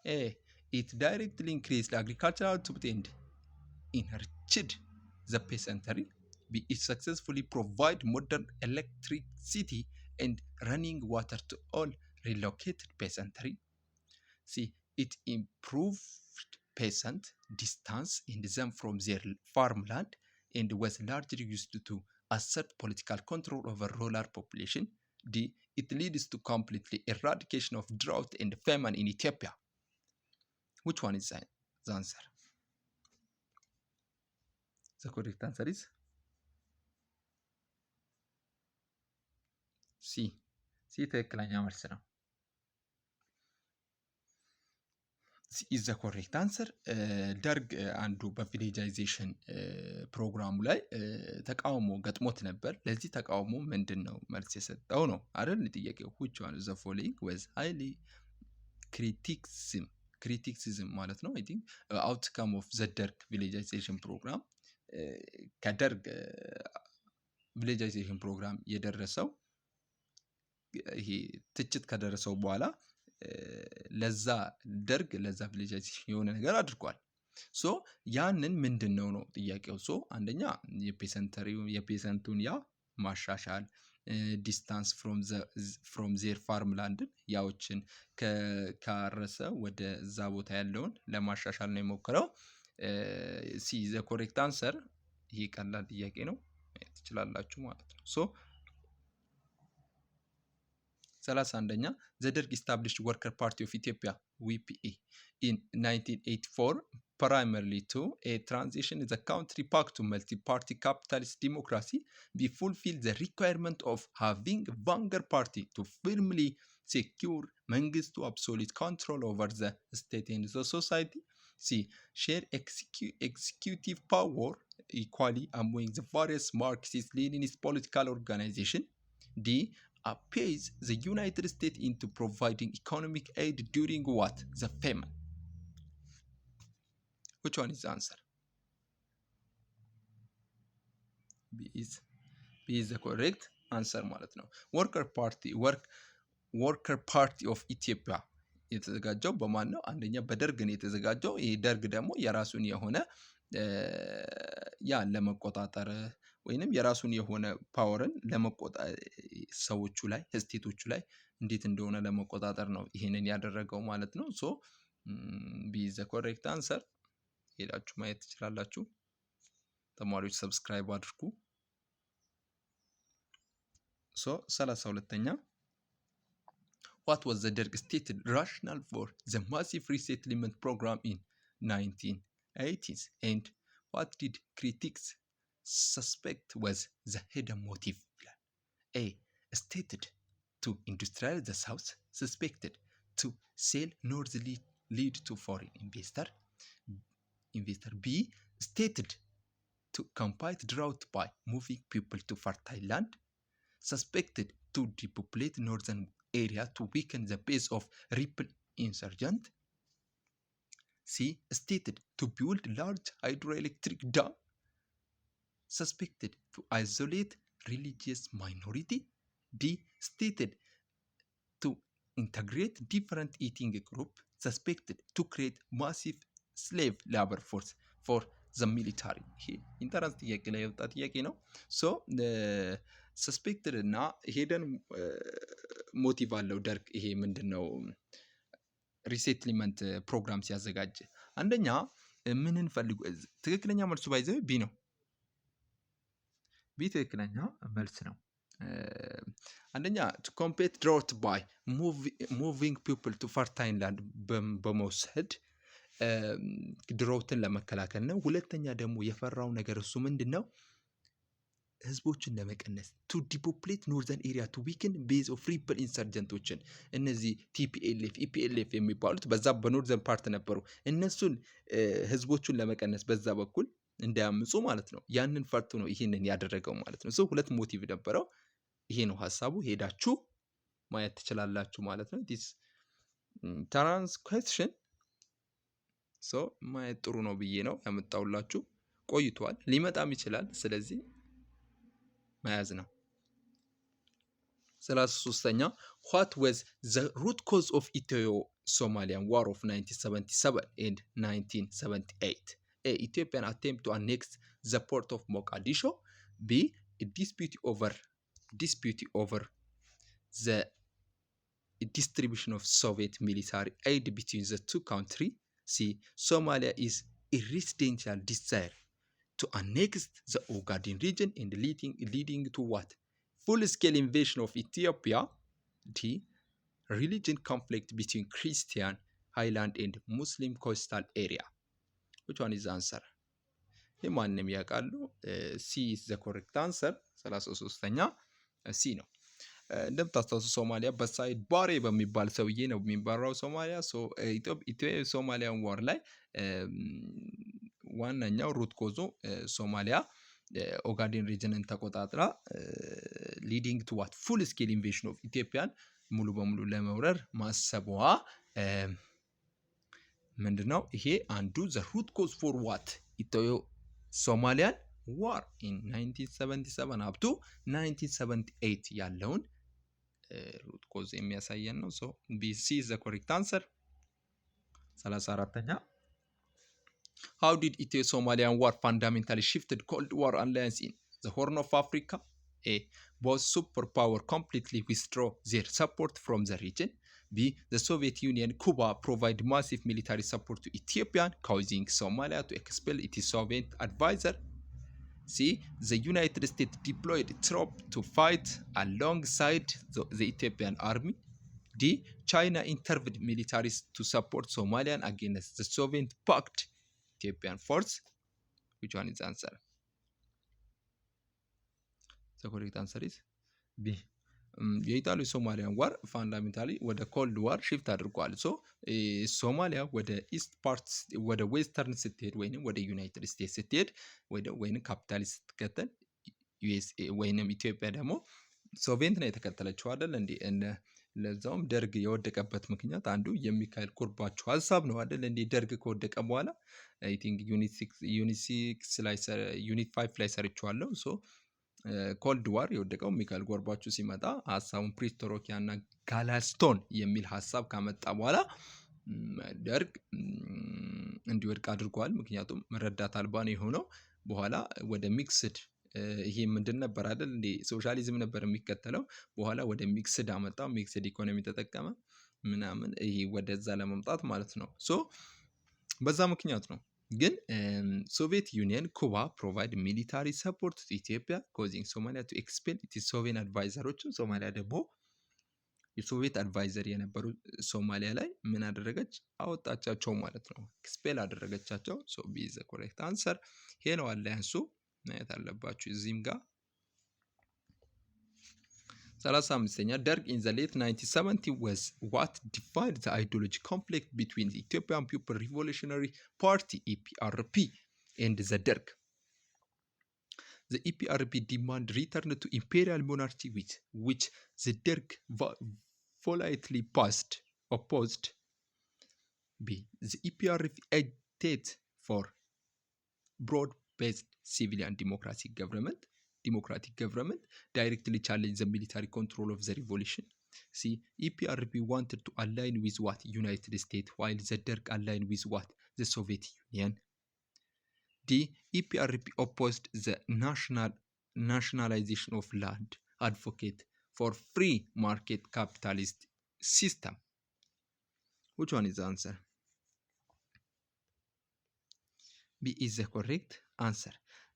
A. It directly increased agricultural output and enriched the peasantry. B. It successfully provided modern electricity and running water to all relocated peasantry. C. It improved peasant distance in them from their farmland and was largely used to assert political control over rural population. D. It leads to completely eradication of drought and famine in Ethiopia. Which one is the answer? The correct answer is C. C ትክክለኛ መልስ ነው። ኢዝ ዘ ኮሬክት አንሰር። ደርግ አንዱ በቪሌጃይዜሽን ፕሮግራሙ ላይ ተቃውሞ ገጥሞት ነበር። ለዚህ ተቃውሞ ምንድን ነው መልስ የሰጠው ነው አይደል ጥያቄው። which one of the following was highly criticism ማለት ነው። I think outcome of the ደርግ ቪሌጃይዜሽን ፕሮግራም ከደርግ ቪሌጃይዜሽን ፕሮግራም የደረሰው ይሄ ትችት ከደረሰው በኋላ ለዛ ደርግ ለዛ ቪሌጃይዜሽን የሆነ ነገር አድርጓል። ሶ ያንን ምንድን ነው ነው ጥያቄው። ሶ አንደኛ የፔሰንቱን ያ ማሻሻል፣ ዲስታንስ ፍሮም ዜር ፋርምላንድን ያዎችን ካረሰ ወደ እዛ ቦታ ያለውን ለማሻሻል ነው የሞከረው። ሲ ዘ ኮሬክት አንሰር። ይሄ ቀላል ጥያቄ ነው ትችላላችሁ ማለት ነው። ሶ 31ኛ the Derg established Worker Party of Ethiopia WPE in 1984 primarily to a transition in the country back to multi-party capitalist democracy. We fulfill the requirement of having Vanguard Party to firmly secure መንግስቱ absolute control over the state and the society. C. Share executive power equally among the various Marxist-Leninist political organization. D. Appease the United States into providing economic aid during what? The famine. Which one is the answer? B is the correct answer ማለት ነው። ወርከር ፓርቲ ኦፍ ኢትዮጵያ የተዘጋጀው በማን ነው? አንደኛ በደርግ ነው የተዘጋጀው። ይህ ደርግ ደግሞ የራሱን የሆነ ያን ለመቆጣጠር ወይንም የራሱን የሆነ ፓወርን ለመቆጣጠር ሰዎቹ ላይ ስቴቶቹ ላይ እንዴት እንደሆነ ለመቆጣጠር ነው ይሄንን ያደረገው ማለት ነው። ሶ ቢ ዘ ኮሬክት አንሰር። ሄዳችሁ ማየት ትችላላችሁ። ተማሪዎች ሰብስክራይብ አድርጉ። ሶ 32ኛ what was the Derg stated rationale for the massive resettlement program in 1980s and what did critics suspect was the hidden motive? A. Stated to industrialize the South, suspected to sell North lead to foreign investor. B. Stated to combat drought by moving people to fertile land, suspected to depopulate northern area to weaken the base of rebel insurgent. C. Stated to build large hydroelectric dam, suspected to isolate religious minority. D. Stated to integrate different ethnic group, suspected to create massive slave labor force for the military. ይሄ ኢንተራንስ ጥያቄ ላይ የወጣ ጥያቄ ነው። ሶ ሰስፔክትድ እና ሄደን ሞቲቭ አለው ደርግ። ይሄ ምንድነው ሪሴትልመንት ፕሮግራም ሲያዘጋጅ አንደኛ ምንን ፈልጉ? ትክክለኛ መልሱ ባይዘው ቢ ነው። ቢ ትክክለኛ መልስ ነው። አንደኛ to combat drought by moving people to fertile land በመውሰድ ድሮትን ለመከላከል ነው። ሁለተኛ ደግሞ የፈራው ነገር እሱ ምንድነው? ህዝቦችን ለመቀነስ to depopulate northern area to weaken base of rebel insurgentoችን እነዚህ ቲፒኤልኤፍ ኢፒኤልኤፍ የሚባሉት በዛ በኖርዘርን ፓርት ነበሩ። እነሱን ህዝቦቹን ለመቀነስ በዛ በኩል እንዳያምፁ ማለት ነው። ያንን ፈርቶ ነው ይሄንን ያደረገው ማለት ነው። ሁለት ሞቲቭ ነበረው። ይሄ ነው ሐሳቡ። ሄዳችሁ ማየት ትችላላችሁ ማለት ነው። this trans question ማየት ጥሩ ነው ብዬ ነው ያመጣውላችሁ። ቆይቷል፣ ሊመጣም ይችላል። ስለዚህ መያዝ ነው። 33ኛ what was the root cause of Ethio-Somalian War of 1977 and 1978? A. Ethiopian attempt to annex the port of Mogadishu. B. A dispute over the distribution of Soviet military aid between the two countries. C. Somalia is a residential desire to annex the Ogaden region and leading to what? Full-scale invasion of Ethiopia. D. Religion conflict between Christian highland and Muslim coastal area. Which one is the answer? ይህ ማንም ያውቃሉ። ሲ ኢዝ ዘ ኮሬክት አንሰር። 33ኛ ሲ ነው። እንደምታስታውሱ ሶማሊያ በሳይድ ባሬ በሚባል ሰውዬ ነው የሚባራው ሶማሊያ። ኢትዮ ሶማሊያን ዋር ላይ ዋናኛው ሩት ኮዞ ሶማሊያ ኦጋዴን ሪጅንን ተቆጣጥራ ሊዲንግ ቱ ዋት ፉል ስኬል ኢንቬሽን ኦፍ ኢትዮጵያን ሙሉ በሙሉ ለመውረር ማሰቧ ምንድነው? ይሄ አንዱ ዘ ሩት ኮዝ ፎር ዋት ኢትዮ ሶማሊያን ዋር ኢን 1977 አፕቱ 1978 ያለውን ሩት ኮዝ የሚያሳየን ነው። ሶ ቢሲ ዘ ኮሬክት አንሰር። 34ኛ how did Ethio-Somalian war fundamentally shifted Cold War alliance in the Horn of Africa? A. Both superpower completely withdraw their support from the region. B. The Soviet Union, Cuba provide massive military support to Ethiopia, causing Somalia to expel its Soviet advisor. C. The United States deployed troops to fight alongside the Ethiopian army. D. China intervened militaries to support Somalian against the Soviet-backed Ethiopian force. Which one is the answer? The correct answer is B. የኢጣሊ ሶማሊያን ዋር ፋንዳሜንታሊ ወደ ኮልድ ዋር ሽፍት አድርጓል። ሶ ሶማሊያ ወደ ኢስት ፓርት ወደ ዌስተርን ስትሄድ ወይንም ወደ ዩናይትድ ስቴትስ ስትሄድ ወይንም ካፒታሊስት ስትከተል ዩኤስኤ ወይንም ኢትዮጵያ ደግሞ ሶቪየት ነው የተከተለችው አይደል እንዴ? ለዛውም ደርግ የወደቀበት ምክንያት አንዱ የሚካኤል ጎርባቾቭ ሀሳብ ነው አይደል እንዴ? ደርግ ከወደቀ በኋላ አይ ቲንክ ዩኒት 5 ላይ ሰርቼዋለሁ። ሶ ኮልድ ዋር የወደቀው ሚካኤል ጎርባቾቭ ሲመጣ ሀሳቡን ፕሪስቶሮኪያ እና ጋላስቶን የሚል ሀሳብ ካመጣ በኋላ ደርግ እንዲወድቅ አድርጓል። ምክንያቱም ረዳት አልባ ነው የሆነው። በኋላ ወደ ሚክስድ ይሄ ምንድን ነበር አይደል እንዴ? ሶሻሊዝም ነበር የሚከተለው። በኋላ ወደ ሚክስድ አመጣ። ሚክስድ ኢኮኖሚ ተጠቀመ ምናምን፣ ይሄ ወደዛ ለመምጣት ማለት ነው። ሶ በዛ ምክንያት ነው። ግን ሶቪየት ዩኒየን ኩባ ፕሮቫይድ ሚሊታሪ ሰፖርት ቱ ኢትዮጵያ ኮዚንግ ሶማሊያ ቱ ኤክስፔል ኢትስ ሶቪየት አድቫይዘሮችን፣ ሶማሊያ ደግሞ የሶቪየት አድቫይዘር የነበሩ ሶማሊያ ላይ ምን አደረገች? አወጣቻቸው ማለት ነው። ኤክስፔል አደረገቻቸው። ሶ ቢ ዘ ኮሬክት አንሰር። ይሄ ነው አላያንሱ ማየት አለባችሁ እዚህም ጋር። 35ኛ ደርግ in the late 1970 was what defined the ideology conflict between the Ethiopian People Revolutionary Party EPRP and the Derg. The EPRP demand return to imperial monarchy which the Derg politely opposed. B. The EPRP agitated for broad-based civilian democratic government directly challenge the military control of the revolution. C. EPRP wanted to align with what? United States, while the Derg aligned with what? The Soviet Union. D. EPRP opposed the nationalization of land, advocate for free market capitalist system. Which one is the answer? B is the correct answer.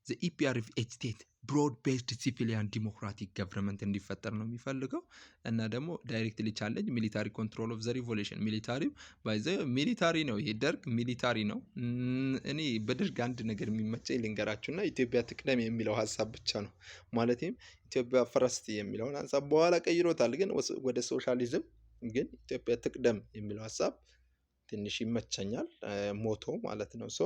The EPRP agitated broad-based civilian democratic government እንዲፈጠር ነው የሚፈልገው እና ደግሞ ዳይሬክትሊ ቻሌንጅ ሚሊታሪ ኮንትሮል ኦፍ ዘ ሪቮሉሽን። ሚሊታሪ ነው ይሄ ደርግ ሚሊታሪ ነው። እኔ በደርግ አንድ ነገር የሚመቸኝ ልንገራችሁና ኢትዮጵያ ትቅደም የሚለው ሀሳብ ብቻ ነው። ማለትም ኢትዮጵያ ፈረስት የሚለውን ሀሳብ በኋላ ቀይሮታል፣ ግን ወደ ሶሻሊዝም። ግን ኢትዮጵያ ትቅደም የሚለው ሀሳብ ትንሽ ይመቸኛል፣ ሞቶ ማለት ነው። ሶ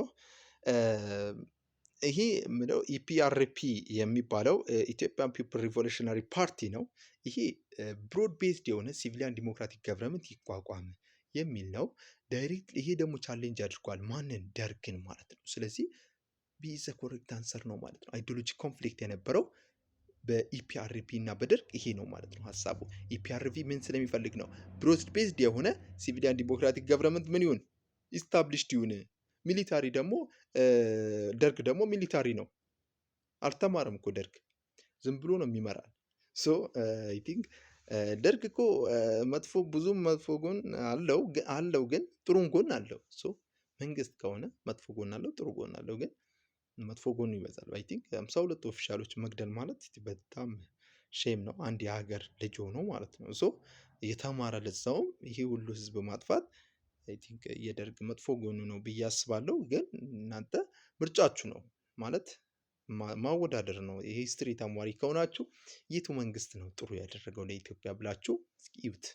ይሄ ምንድነው? ኢፒአርፒ የሚባለው ኢትዮጵያን ፒፕል ሪቮሉሽነሪ ፓርቲ ነው። ይሄ ብሮድ ቤዝድ የሆነ ሲቪሊያን ዲሞክራቲክ ገቨርንመንት ይቋቋም የሚል ነው። ዳይሬክት ይሄ ደግሞ ቻሌንጅ አድርጓል ማንን? ደርግን ማለት ነው። ስለዚህ ቢ ዘ ኮሬክት አንሰር ነው ማለት ነው። አይዲዮሎጂ ኮንፍሊክት የነበረው በኢፒአርፒ እና በደርግ ይሄ ነው ማለት ነው ሀሳቡ። ኢፒአርፒ ምን ስለሚፈልግ ነው? ብሮድ ቤዝድ የሆነ ሲቪሊያን ዲሞክራቲክ ገቨርንመንት ምን ይሁን? ኢስታብሊሽድ ይሁን። ሚሊታሪ ደግሞ ደርግ ደግሞ ሚሊታሪ ነው። አልተማረም እኮ ደርግ፣ ዝም ብሎ ነው የሚመራል። ሶ አይ ቲንክ ደርግ እኮ ብዙም መጥፎ ጎን አለው ግን ጥሩ ጎን አለው። ሶ መንግስት ከሆነ መጥፎ ጎን አለው፣ ጥሩ ጎን አለው፣ ግን መጥፎ ጎኑ ይበዛል። አይ ቲንክ 52 ኦፊሻሎች መግደል ማለት በጣም ሼም ነው። አንድ የሀገር ልጅ ሆኖ ማለት ነው። ሶ የተማረ ለዛውም ይሄ ሁሉ ህዝብ ማጥፋት አይ ቲንክ የደርግ መጥፎ ጎኑ ነው ብዬ አስባለሁ። ግን እናንተ ምርጫችሁ ነው። ማለት ማወዳደር ነው። ይሄ ሂስትሪ ተማሪ ከሆናችሁ የቱ መንግስት ነው ጥሩ ያደረገው ለኢትዮጵያ ብላችሁ እስኪ እዩት።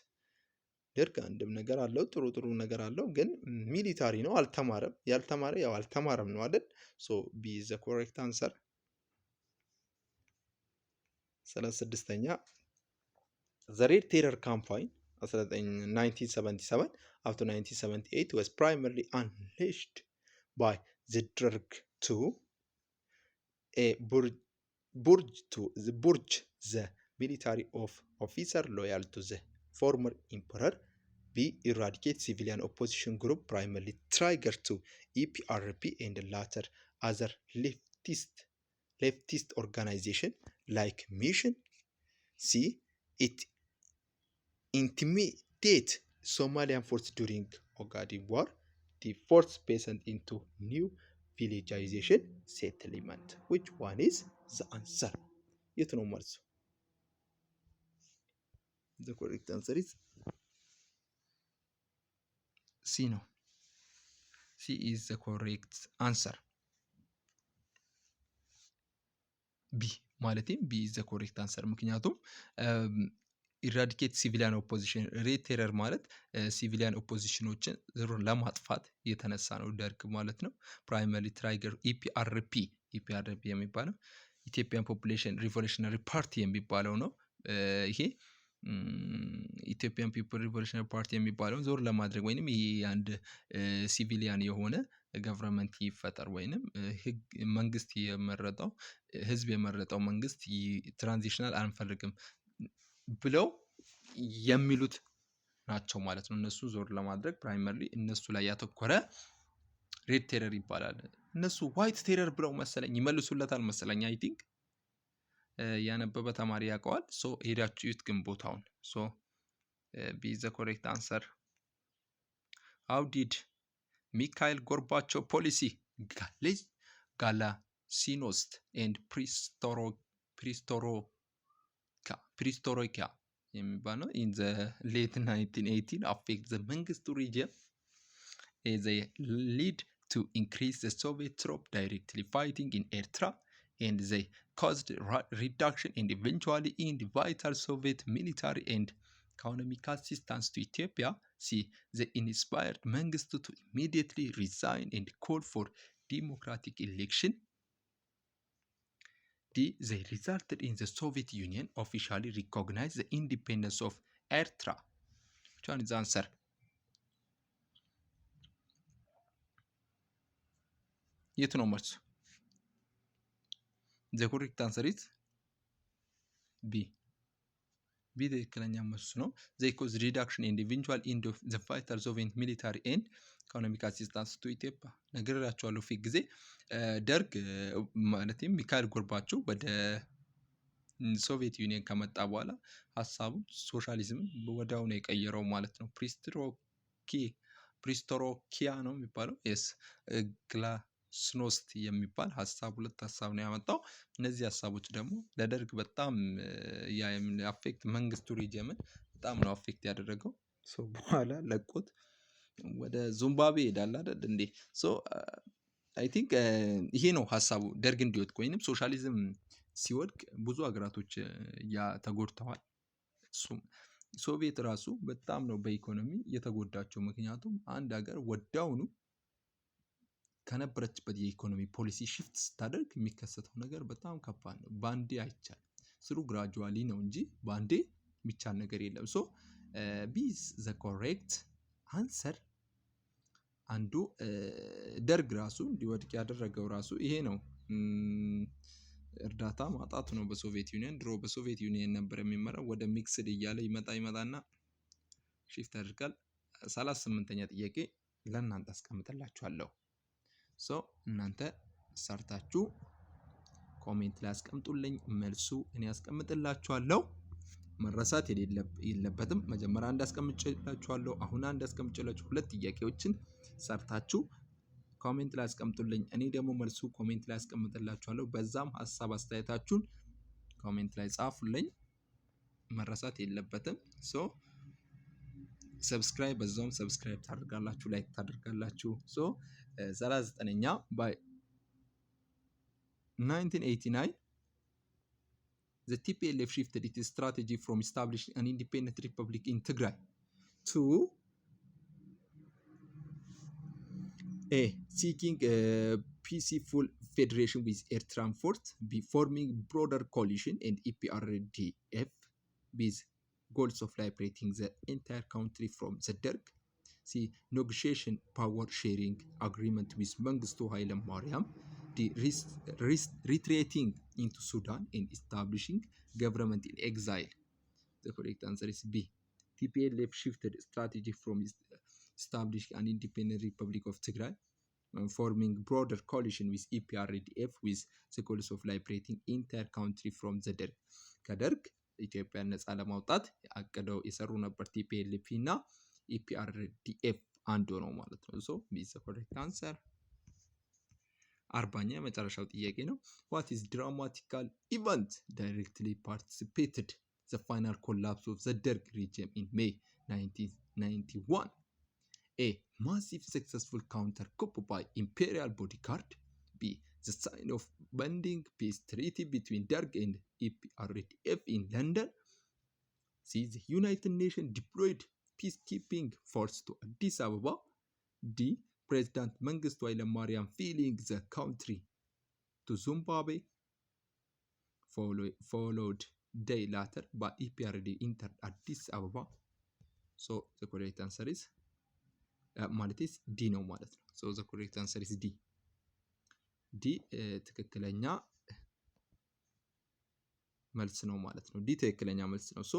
ደርግ አንድም ነገር አለው፣ ጥሩ ነገር አለው፣ ግን ሚሊታሪ ነው፣ አልተማረም። ያልተማረ ያው አልተማረም ነው አይደል? ሶ ቢ ዘ ኮሬክት አንሰር። 36ኛ The Red Terror campaign 1977 up to 1978 was primarily unleashed by the Derg to Burj, the military officer loyal to the former emperor, B. Eradicate civilian opposition group primarily triggered to EPRP and the latter other leftist organization like Mission, C. It intimidate Somalian forces during Ogaden War, the force peasant into new villagization settlement. Which one is the answer? የቱ ነው መልሱ? The correct answer is C ነው። C is the correct answer. B ማለትም B is the correct answer። ምክንያቱም ኢራዲኬት ሲቪሊያን ኦፖዚሽን ሬድ ቴረር ማለት ሲቪሊያን ኦፖዚሽኖችን ዘሩን ለማጥፋት የተነሳ ነው ደርግ ማለት ነው። ፕራይመሪ ትራይገር ኢፒአርፒ የሚባለው ኢትዮጵያን ፖፑሌሽን ሪቮሉሽነሪ ፓርቲ የሚባለው ነው። ይሄ ኢትዮጵያን ፒፕል ሪቮሉሽነሪ ፓርቲ የሚባለውን ዞር ለማድረግ ወይንም ይሄ አንድ ሲቪሊያን የሆነ ገቨርንመንት ይፈጠር ወይንም መንግስት የመረጠው ህዝብ የመረጠው መንግስት ትራንዚሽናል አንፈልግም ብለው የሚሉት ናቸው ማለት ነው። እነሱ ዞር ለማድረግ ፕራይመርሊ እነሱ ላይ ያተኮረ ሬድ ቴረር ይባላል። እነሱ ዋይት ቴረር ብለው መሰለኝ ይመልሱለታል መሰለኝ። አይ ቲንክ ያነበበ ተማሪ ያውቀዋል። ሶ ሄዳችሁ እዩት ግን ቦታውን። ሶ ቢ ዘ ኮሬክት አንሰር። ሃው ዲድ ሚካኤል ጎርባቾቭ ፖሊሲ ጋላሲኖስት ኤንድ ፕሪስቶሮይካ የሚባለው ኢን ዘ ሌት 1918 አፌክት ዘ መንግስቱ ሪጅን they lead to increase the Soviet troops directly fighting in Eritrea, and they caused reduction and eventually in the vital Soviet military and economic assistance to Ethiopia. See, they inspired Mengistu to immediately resign and call for democratic election. D. They resulted in the Soviet Union officially recognize the independence of Eritrea. Which one is the answer? የቱ ነው መልሱ? ዘ ኮሬክት አንሰር ኢዝ ቢ። ቢ ትክክለኛ መልሱ ነው። ዘ ኮዝ ሪዳክሽን ኤንድ ኢቨንቹዋል ኢንድ ኦፍ ዘ ቫይታል ሶቪየት ሚሊታሪ ኤንድ ኢኮኖሚክ አሲስታንስ ቱ ኢትዮጵያ። ነግሬያቸዋለሁ ፊት ጊዜ ደርግ ማለትም ሚካኤል ጎርባቾቭ ወደ ሶቪየት ዩኒየን ከመጣ በኋላ ሀሳቡ ሶሻሊዝም ወዲያው ነው የቀየረው ማለት ነው። ፕሪስቶሮኪያ ነው የሚባለው የስ ግላስኖስት የሚባል ሀሳብ ሁለት ሀሳብ ነው ያመጣው። እነዚህ ሀሳቦች ደግሞ ለደርግ በጣም አፌክት መንግስቱ ሪጅምን በጣም ነው አፌክት ያደረገው። ሶ በኋላ ለቆት ወደ ዚምባብዌ ሄዳል አይደል እንዴ? ሶ አይ ቲንክ ይሄ ነው ሀሳቡ ደርግ እንዲወድቅ ወይንም ሶሻሊዝም ሲወድቅ ብዙ ሀገራቶች ተጎድተዋል። ሶቪየት ራሱ በጣም ነው በኢኮኖሚ የተጎዳቸው። ምክንያቱም አንድ ሀገር ወዳውኑ ከነበረችበት የኢኮኖሚ ፖሊሲ ሽፍት ስታደርግ የሚከሰተው ነገር በጣም ከባድ ነው። ባንዴ አይቻልም። ስሩ ግራጁዋሊ ነው እንጂ ባንዴ የሚቻል ነገር የለም። ሶ ቢዝ ዘ ኮሬክት አንሰር። አንዱ ደርግ ራሱ እንዲወድቅ ያደረገው ራሱ ይሄ ነው። እርዳታ ማጣት ነው በሶቪየት ዩኒየን። ድሮ በሶቪየት ዩኒየን ነበር የሚመራው። ወደ ሚክስድ እያለ ይመጣና ሽፍት ያደርጋል። 38ኛ ጥያቄ ለእናንተ አስቀምጥላችኋለሁ። ሶ እናንተ ሰርታችሁ ኮሜንት ላይ አስቀምጡልኝ። መልሱ እኔ አስቀምጥላችኋለሁ። መረሳት የለበትም። መጀመሪያ አንድ አስቀምጬላችኋለሁ፣ አሁን አንድ አስቀምጬላችሁ፣ ሁለት ጥያቄዎችን ሰርታችሁ ኮሜንት ላይ አስቀምጡልኝ። እኔ ደግሞ መልሱ ኮሜንት ላይ አስቀምጥላችኋለሁ። በዛም ሀሳብ አስተያየታችሁን ኮሜንት ላይ ጻፉልኝ። መረሳት የለበትም። ሶ ሰብስክራይብ በዛውም ሰብስክራይብ ታደርጋላችሁ፣ ላይክ ታደርጋላችሁ። ሶ 39ኛ ባይ 1989, the TPLF shifted its strategy from establishing an independent republic in Tigray to A. Seeking a peaceful federation with Eritrean force, B. Forming broader coalition and EPRDF with goals of liberating the entire country from the Derg, C. Negotiation power sharing agreement with Mengistu Haile Mariam, D. Retreating into Sudan and establishing government in exile. The correct answer is B. TPLF shifted strategy from establishing an independent republic of Tigray, forming broader coalition with EPRDF with the goals of liberating entire country from the Derg. ከደርግ ኢትዮጵያን ነፃ ለማውጣት አቅደው የሰሩ ነበር ቲፒኤልኤፍ እና ኢፒአርዲኤፍ አንዱ ነው ማለት ነው። ሶ ቢ ኢዝ ዘ ኮሬክት አንሰር። 40ኛ የመጨረሻው ጥያቄ ነው። what is dramatical event directly participated the final collapse of the Derg regime in May 1991? A. Massive successful counter coup by imperial bodyguard. B. The sign of binding peace treaty between Derg and EPRDF in London. C. The United Nations deployed peacekeeping force to Addis Ababa. D. President Mengistu Haile Mariam fleeing the country to Zimbabwe. Followed day later by EPRDF entered Addis Ababa. So the correct answer is ማለት ዲ ነው ማለት ነው። ሶ ዘ ኮሬክት አንሰር ኢዝ ዲ። ዲ ትክክለኛ መልስ ነው ማለት ነው። ዲ ትክክለኛ መልስ ነው። ሶ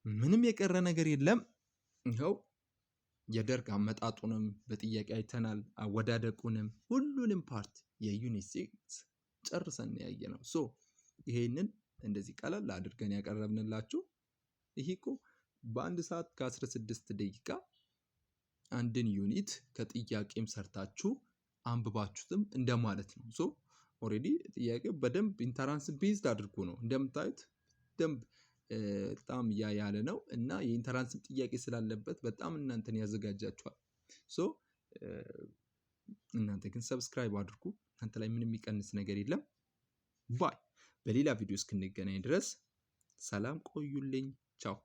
ምንም የቀረ ነገር የለም። ይኸው የደርግ አመጣጡንም በጥያቄ አይተናል፣ አወዳደቁንም ሁሉንም ፓርት የዩኒት 6 ጨርሰን ያየ ነው። ሶ ይሄንን እንደዚህ ቀለል አድርገን ያቀረብንላችሁ ይሄ እኮ በአንድ ሰዓት ከ16 ደቂቃ አንድን ዩኒት ከጥያቄም ሰርታችሁ አንብባችሁትም እንደማለት ነው። ሶ ኦሬዲ ጥያቄው በደንብ ኢንተራንስ ቤዝድ አድርጎ ነው እንደምታዩት ደንብ በጣም ያለ ነው እና የኢንተራንስ ጥያቄ ስላለበት በጣም እናንተን ያዘጋጃችኋል። ሶ እናንተ ግን ሰብስክራይብ አድርጉ። እናንተ ላይ ምንም የሚቀንስ ነገር የለም። ባይ። በሌላ ቪዲዮ እስክንገናኝ ድረስ ሰላም ቆዩልኝ። ቻው።